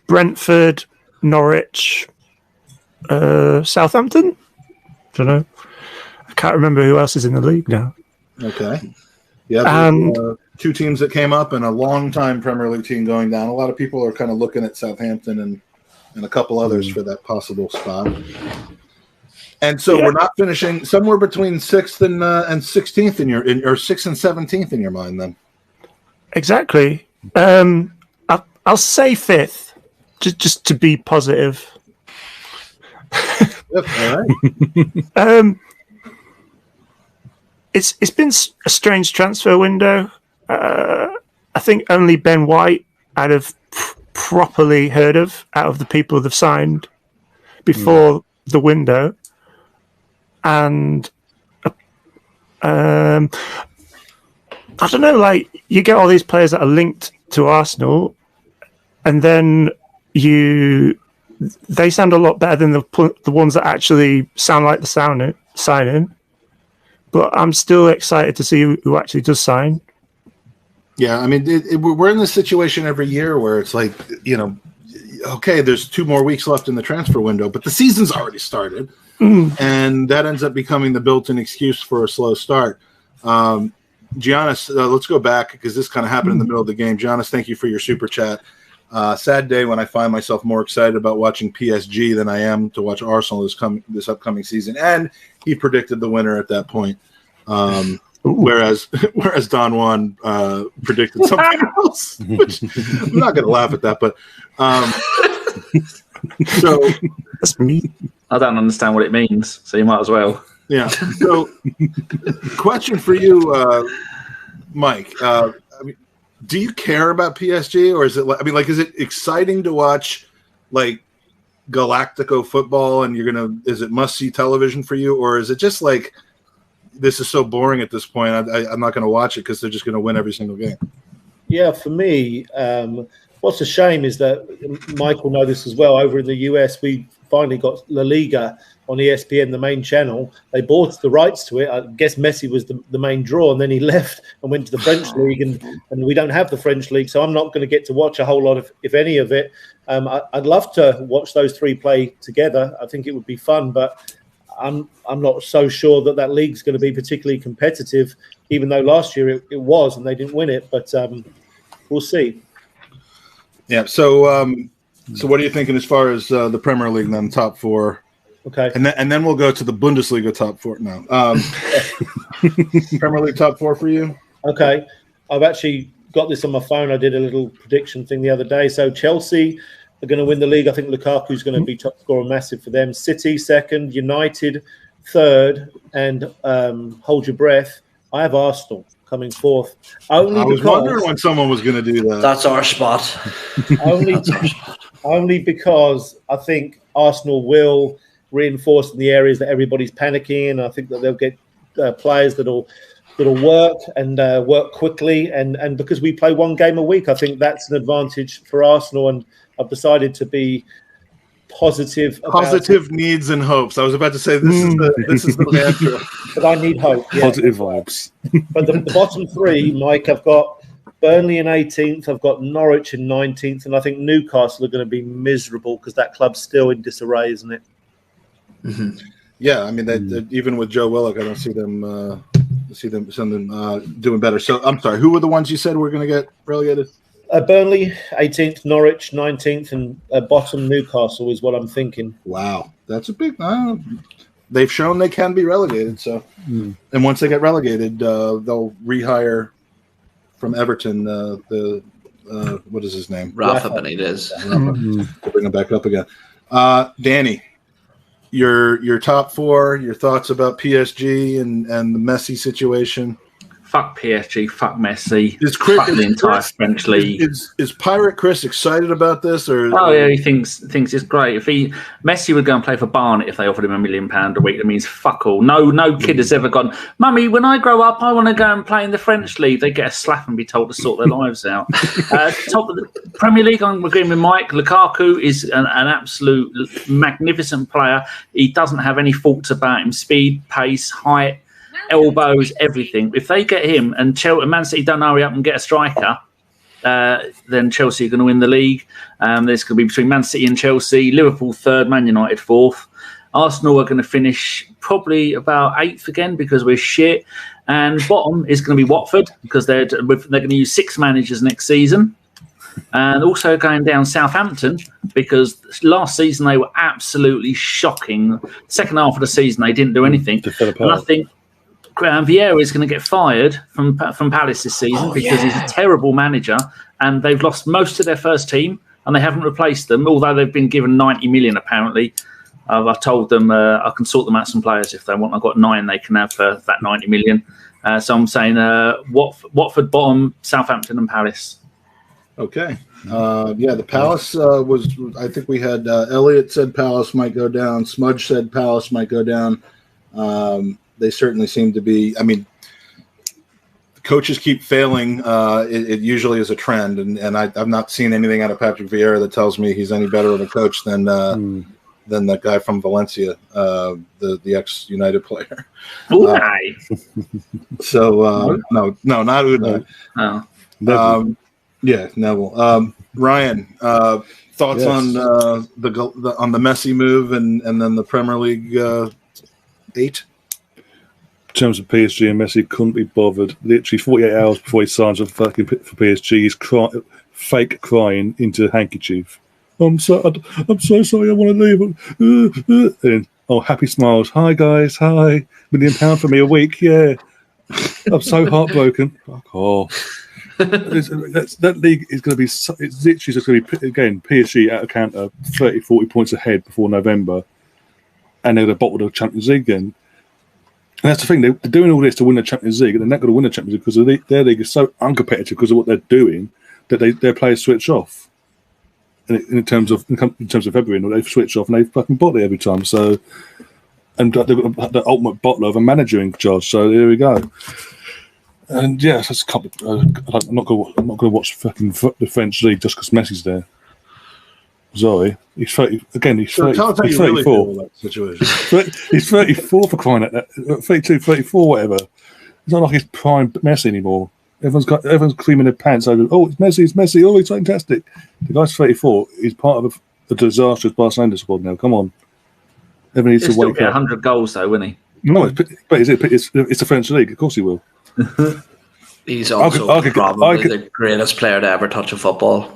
Brentford, Norwich, Southampton. Don't know. I can't remember who else is in the league now. Okay. Yeah. Two teams that came up and a long-time Premier League team going down. A lot of people are kind of looking at Southampton and a couple others for that possible spot. And so we're not finishing somewhere between 6th and 16th or 6th and 17th in your mind then. Exactly. I'll say 5th, just to be positive. Yep, all right. It's been a strange transfer window. I think only Ben White I'd have properly heard of out of the people that have signed before the window. And I don't know, like you get all these players that are linked to Arsenal, and then they sound a lot better than the ones that actually sound like the signing. But I'm still excited to see who actually does sign. Yeah, I mean, we're in this situation every year where it's like, okay, there's 2 more weeks left in the transfer window, but the season's already started, and that ends up becoming the built-in excuse for a slow start. Giannis, let's go back because this kind of happened in the middle of the game. Giannis, thank you for your super chat. Sad day when I find myself more excited about watching PSG than I am to watch Arsenal this upcoming season. And he predicted the winner at that point. Whereas Don Juan predicted something else, which I'm not going to laugh at that. But so that's me. I don't understand what it means, so you might as well. Yeah. So, question for you, Mike. Do you care about PSG, or is it? Is it exciting to watch, like Galactico football, and is it must-see television for you, or is it just like this is so boring at this point? I'm not going to watch it because they're just going to win every single game. Yeah, for me, what's a shame is that Mike will know this as well. Over in the US, we finally got La Liga on ESPN, the main channel. They bought the rights to it. I guess Messi was the main draw, and then he left and went to the French league, and we don't have the French league, so I'm not going to get to watch a whole lot of, if any of it. I'd love to watch those 3 play together. I think it would be fun, but I'm not so sure that league's going to be particularly competitive, even though last year it was and they didn't win it. But we'll see. Yeah. So what are you thinking as far as the Premier League then, top 4? Okay. And then we'll go to the Bundesliga top 4 now. Premier League top 4 for you? Okay. I've actually got this on my phone. I did a little prediction thing the other day. So Chelsea are going to win the league. I think Lukaku's going to be top scorer, massive for them. City second, United third, and hold your breath, I have Arsenal coming fourth. I was wondering when someone was going to do that. That's our spot. Only because I think Arsenal will reinforce in the areas that everybody's panicking, and I think that they'll get players that'll work and work quickly, and because we play 1 game a week, I think that's an advantage for Arsenal, and I've decided to be positive needs and hopes. I was about to say this is the mantra. But I need hope. Yeah. Positive vibes. But the bottom 3, Mike, I've got Burnley in 18th, I've got Norwich in 19th, and I think Newcastle are going to be miserable because that club's still in disarray, isn't it? Mm-hmm. Yeah, I mean, even with Joe Willock, I don't see them doing better. So I'm sorry, who were the ones you said were going to get relegated? Burnley 18th, Norwich 19th, and bottom Newcastle is what I'm thinking. Wow, that's a big. They've shown they can be relegated. So, and once they get relegated, they'll rehire from Everton what is his name? Rafa Benitez. To bring him back up again. Danny, your top 4, your thoughts about PSG and the Messi situation. Fuck PSG, fuck Messi, fuck the entire French league. Is Pirate Chris excited about this? Or he thinks it's great. If Messi would go and play for Barnet if they offered him £1 million a week, that means fuck all. No kid has ever gone, Mummy, when I grow up, I want to go and play in the French league. They get a slap and be told to sort their lives out. Top of the Premier League, I'm agreeing with Mike. Lukaku is an absolute magnificent player. He doesn't have any faults about him. Speed, pace, height, elbows, everything. If they get him and Man City don't hurry up and get a striker, then Chelsea are going to win the league. There's going to be between Man City and Chelsea, Liverpool third, Man United fourth. Arsenal are going to finish probably about 8th again because we're shit. And bottom is going to be Watford because they're going to use 6 managers next season. And also going down Southampton because last season they were absolutely shocking. Second half of the season they didn't do anything. And I think Vieira is going to get fired from Palace this season because he's a terrible manager, and they've lost most of their first team and they haven't replaced them, although they've been given 90 million apparently. I've told them I can sort them out some players if they want. I've got 9 they can have for that 90 million. So I'm saying Watford bottom, Southampton and Palace. Okay. The Palace was, I think we had Elliot said Palace might go down. Smudge said Palace might go down. They certainly seem to be, coaches keep failing, it usually is a trend, and I've not seen anything out of Patrick Vieira that tells me he's any better of a coach than that guy from Valencia, the ex-United player. Unai. So no, not Unai. Oh. Yeah, Neville. Ryan, thoughts on the Messi move and then the Premier League 8? In terms of PSG and Messi, couldn't be bothered. Literally 48 hours before he signs for PSG, he's fake crying into a handkerchief. I'm so sorry, I want to leave. And, happy smiles. Hi guys, hi. £1 million for me a week, yeah. I'm so heartbroken. Fuck off. That league is going to be. It's literally just going to be again PSG out of counter 30-40 points ahead before November, and they're going to bottle the Champions League again. And that's the thing, they're doing all this to win the Champions League, and they're not going to win the Champions League because their league is so uncompetitive because of what they're doing that their players switch off. And in terms of February, they switch off and they fucking bottle it every time. So, and they've got the ultimate bottler of a manager in charge. So there we go. And yeah, I'm not going to watch fucking the French league just because Messi's there. Sorry, he's 30. Again, he's 30, tell us how he's you really 34. feel about the situation. He's 34 for crying at that. 32, 34, whatever. It's not like he's prime Messi anymore. Everyone's creaming their pants over. Oh, it's Messi. Oh, he's fantastic. The guy's 34. He's part of a disastrous Barcelona squad now. Come on, everyone needs to wake up. 100 goals though, wouldn't he? No, it's the French league. Of course he will. He's also probably the greatest player to ever touch a football.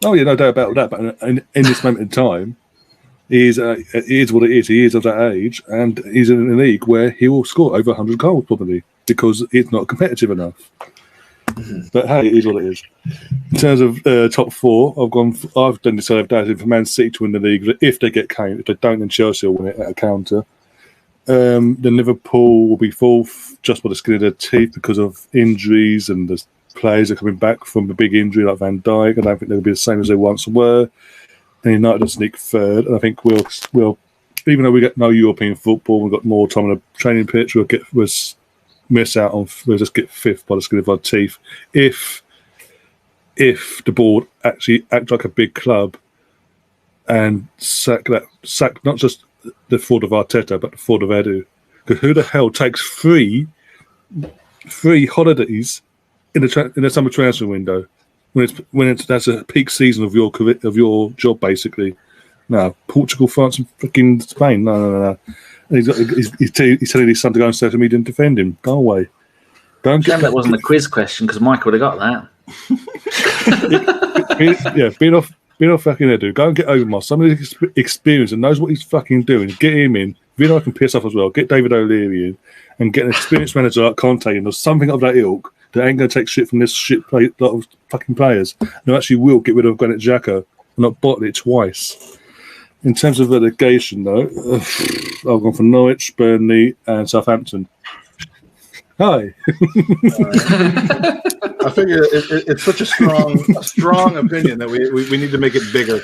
Oh yeah, no doubt about that. But in this moment in time, he is what it is. He is of that age, and he's in a league where he will score over 100 goals probably because it's not competitive enough. But hey, it is what it is. In terms of top four, I've done this doubting for Man City to win the league if they get Kane. If they don't, then Chelsea will win it at a counter. Then Liverpool will be fourth just by the skin of their teeth because of injuries and the players are coming back from a big injury like Van Dijk. I don't think they'll be the same as they once were. And United will sneak third. And I think we'll even though we get no European football, we've got more time on the training pitch. We'll miss out on. We'll just get fifth by the skin of our teeth if the board actually act like a big club and sack not just the fraud of Arteta, but the fraud of Edu. Because who the hell takes free holidays in the summer transfer window when that's a peak season of your career, of your job basically? No, Portugal, France, and freaking Spain. No. And he's telling his son to go on social media and defend him. Go away. That wasn't a quiz question because Mike would have got that. Being off fucking Edu. Go and get Overmars. Somebody who's experienced and knows what he's fucking doing. Get him in. Vino can piss off as well. Get David O'Leary in and get an experienced manager like Conte in or something of that ilk that ain't going to take shit from this lot of fucking players. No, actually will get rid of Granit Xhaka and not bottle it twice. In terms of relegation, though, I've gone for Norwich, Burnley, and Southampton. Hi. I figure it's such a strong opinion that we need to make it bigger.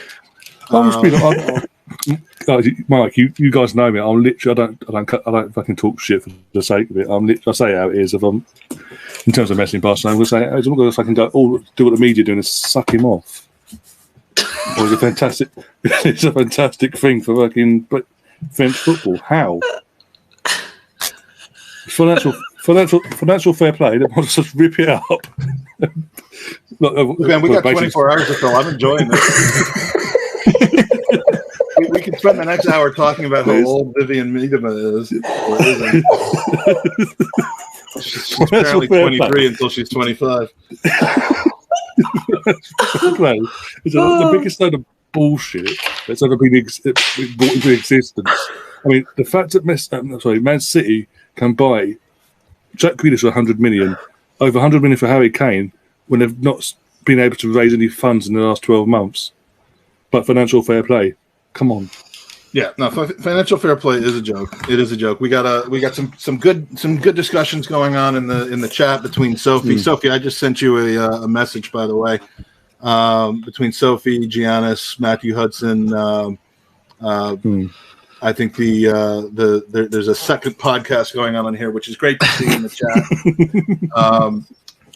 Mike, you guys know me. I'm literally I don't fucking talk shit for the sake of it. I say how it is. If I'm in terms of Messi in Barcelona, I'm going to say I'm not going to fucking go do what the media doing and suck him off. Or it's a fantastic thing for fucking French football. How? Financial fair play. They want to just rip it up. Man, we got 24 hours to fill. I'm enjoying this. We can spend the next hour talking about how old Vivian Miedema is. Or isn't. She's apparently 23 until she's 25. It's the biggest load of bullshit that's ever been brought into existence. I mean, the fact that Man City can buy Jack Grealish for 100 million, over 100 million for Harry Kane, when they've not been able to raise any funds in the last 12 months. But financial fair play, come on. Yeah, no, financial fair play is a joke. It is a joke. We got some good discussions going on in the chat between Sophie. Sophie, I just sent you a message, by the way, between Sophie, Giannis, Matthew Hudson, think there's a second podcast going on here, which is great to see in the chat.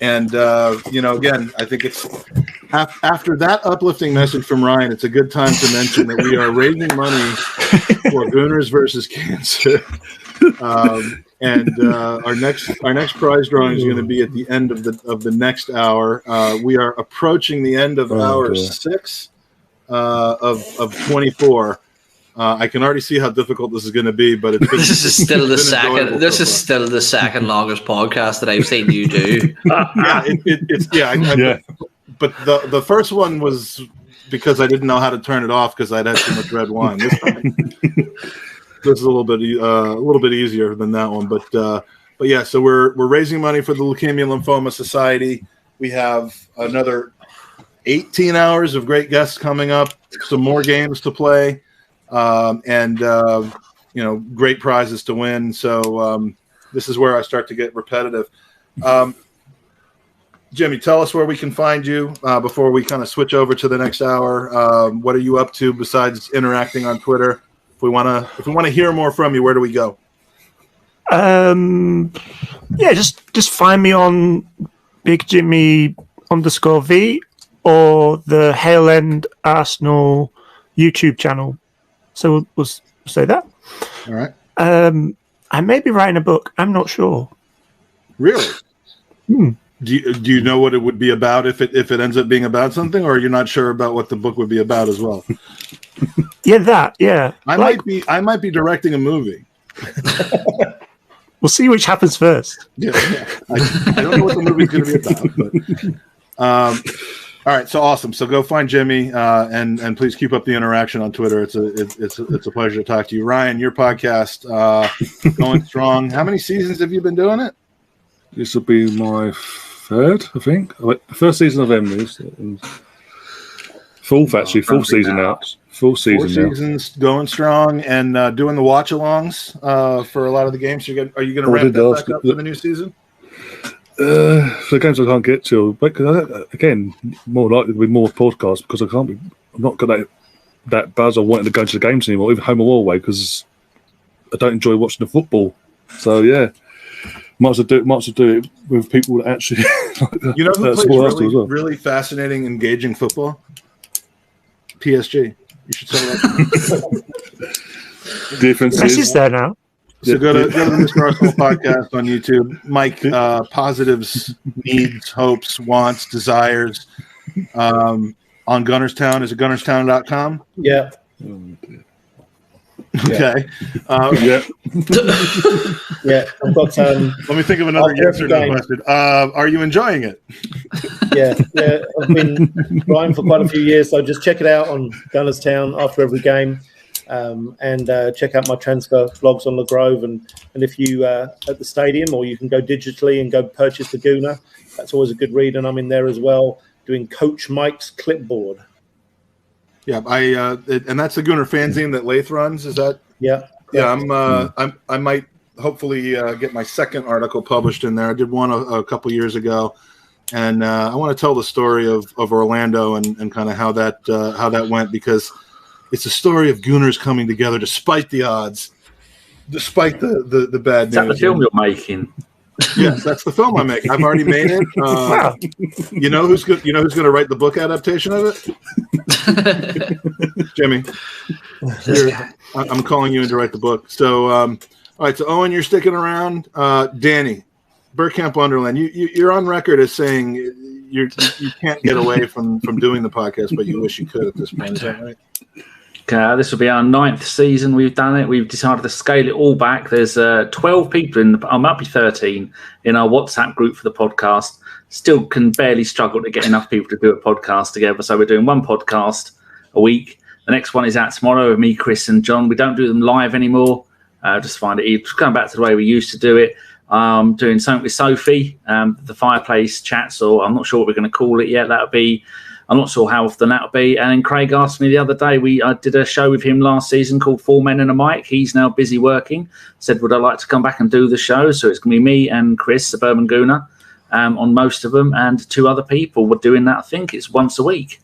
Again, I think it's after that uplifting message from Ryan, it's a good time to mention that we are raising money for Gooners versus Cancer. Our next prize drawing is going to be at the end of the next hour. We are approaching the end of hour 6 of 24. I can already see how difficult this is going to be, but this is still the second. This is still the second longest podcast that I've seen you do. But the first one was because I didn't know how to turn it off because I'd had too much red wine. This is a little bit easier than that one, but yeah. So we're raising money for the Leukemia Lymphoma Society. We have another 18 hours of great guests coming up. Some more games to play. Great prizes to win. So this is where I start to get repetitive. Jimmy, tell us where we can find you before we kind of switch over to the next hour. What are you up to besides interacting on Twitter? If we want to hear more from you, where do we go? Just find me on Big Jimmy _V or the Hale End Arsenal YouTube channel. So we'll say that. All right. I may be writing a book. I'm not sure. Really? Do you know what it would be about if it ends up being about something, or you're not sure about what the book would be about as well? Yeah. I might be directing a movie. We'll see which happens first. Yeah. I don't know what the movie's going to be about, but all right, so awesome. So go find Jimmy and please keep up the interaction on Twitter. It's a pleasure to talk to you, Ryan. Your podcast going strong. How many seasons have you been doing it? This will be my third, I think. First season of Emmys. Fourth season now. Full season. 4 seasons going strong and doing the watch-alongs for a lot of the games. Are you going to ramp that back up for the new season? For the games I can't get to, but again, more likely to be more podcasts because I'm not got that buzz of wanting to go to the games anymore, even home or away, because I don't enjoy watching the football. So yeah, might as well do it with people that actually. You know who plays really fascinating, engaging football? PSG. You should say that. Differences. Messi's there now. So go to the Mr. Arsenal podcast on YouTube. Mike, positives, needs, hopes, wants, desires. On Gunnerstown, is it gunnerstown.com? Yeah. Okay. Yeah. I've got. Let me think of another yes or no question. Are you enjoying it? Yeah. I've been writing for quite a few years, so just check it out on Gunnerstown after every game. And check out my transfer vlogs on the Grove, and if you at the stadium, or you can go digitally and go purchase the Gooner. That's always a good read, and I'm in there as well doing Coach Mike's clipboard. Yeah, and that's the Gooner fanzine that Lath runs. Is that? Yeah. I might hopefully get my second article published in there. I did one a couple years ago, and I want to tell the story of Orlando and kind of how that went, because it's a story of Gooners coming together despite the odds, despite the bad news. Is that the film you're making? Yes, that's the film I'm making. I've already made it. You know who's going to write the book adaptation of it? Jimmy. I'm calling you in to write the book. So, all right. So, Owen, you're sticking around. Danny, Burkamp Wonderland. You're on record as saying you can't get away from doing the podcast, but you wish you could at this point. Is that right? This will be our 9th season. We've done it. We've decided to scale it all back. There's 12 people I might be 13 in our WhatsApp group for the podcast. Still can barely struggle to get enough people to do a podcast together. So we're doing one podcast a week. The next one is out tomorrow with me, Chris, and John. We don't do them live anymore. Just find it. Just going back to the way we used to do it. Doing something with Sophie, the fireplace chats, or I'm not sure what we're going to call it yet. That'll be. I'm not sure how often that'll be. And then Craig asked me the other day, I did a show with him last season called 4 Men and a Mic. He's now busy working. Said, would I like to come back and do the show? So it's going to be me and Chris, Suburban Gooner, on most of them, and 2 other people. We're doing that, I think it's once a week.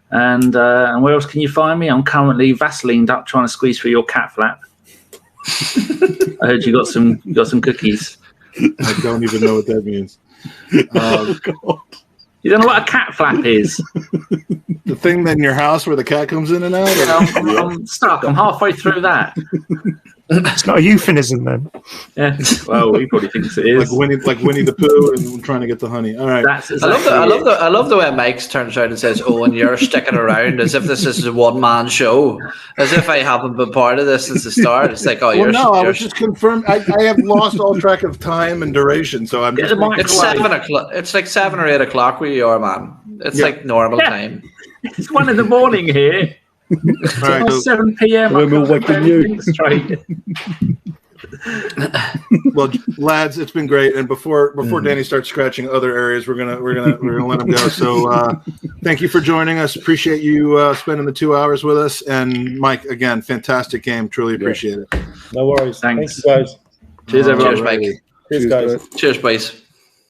And where else can you find me? I'm currently Vaselined up trying to squeeze through your cat flap. I heard you got some cookies. I don't even know what that means. God. You don't know what a cat flap is? The thing in your house where the cat comes in and out? I'm stuck. I'm halfway through that. It's not a euphemism then. Yeah. Well, he probably thinks it is. Like Winnie the Pooh and trying to get the honey. All right. That's exactly I love the way Mike turns around and says, "Oh, and you're sticking around as if this is a one-man show, as if I haven't been part of this since the start." It's like, I was just confirmed. I have lost all track of time and duration, so I'm just. It's 7 o'clock. It's like 7 or 8 o'clock where you are, man. It's like normal time. It's 1 a.m. here. It's All right, 7 p.m. When we're waking you. Straight. Well, lads, it's been great. And before Danny starts scratching other areas, we're gonna let him go. So thank you for joining us. Appreciate you spending the 2 hours with us. And Mike, again, fantastic game. Truly appreciate it. No worries. Thanks. Thank you, guys. Cheers, everyone. Cheers, Mike. Cheers, guys. Cheers, boys.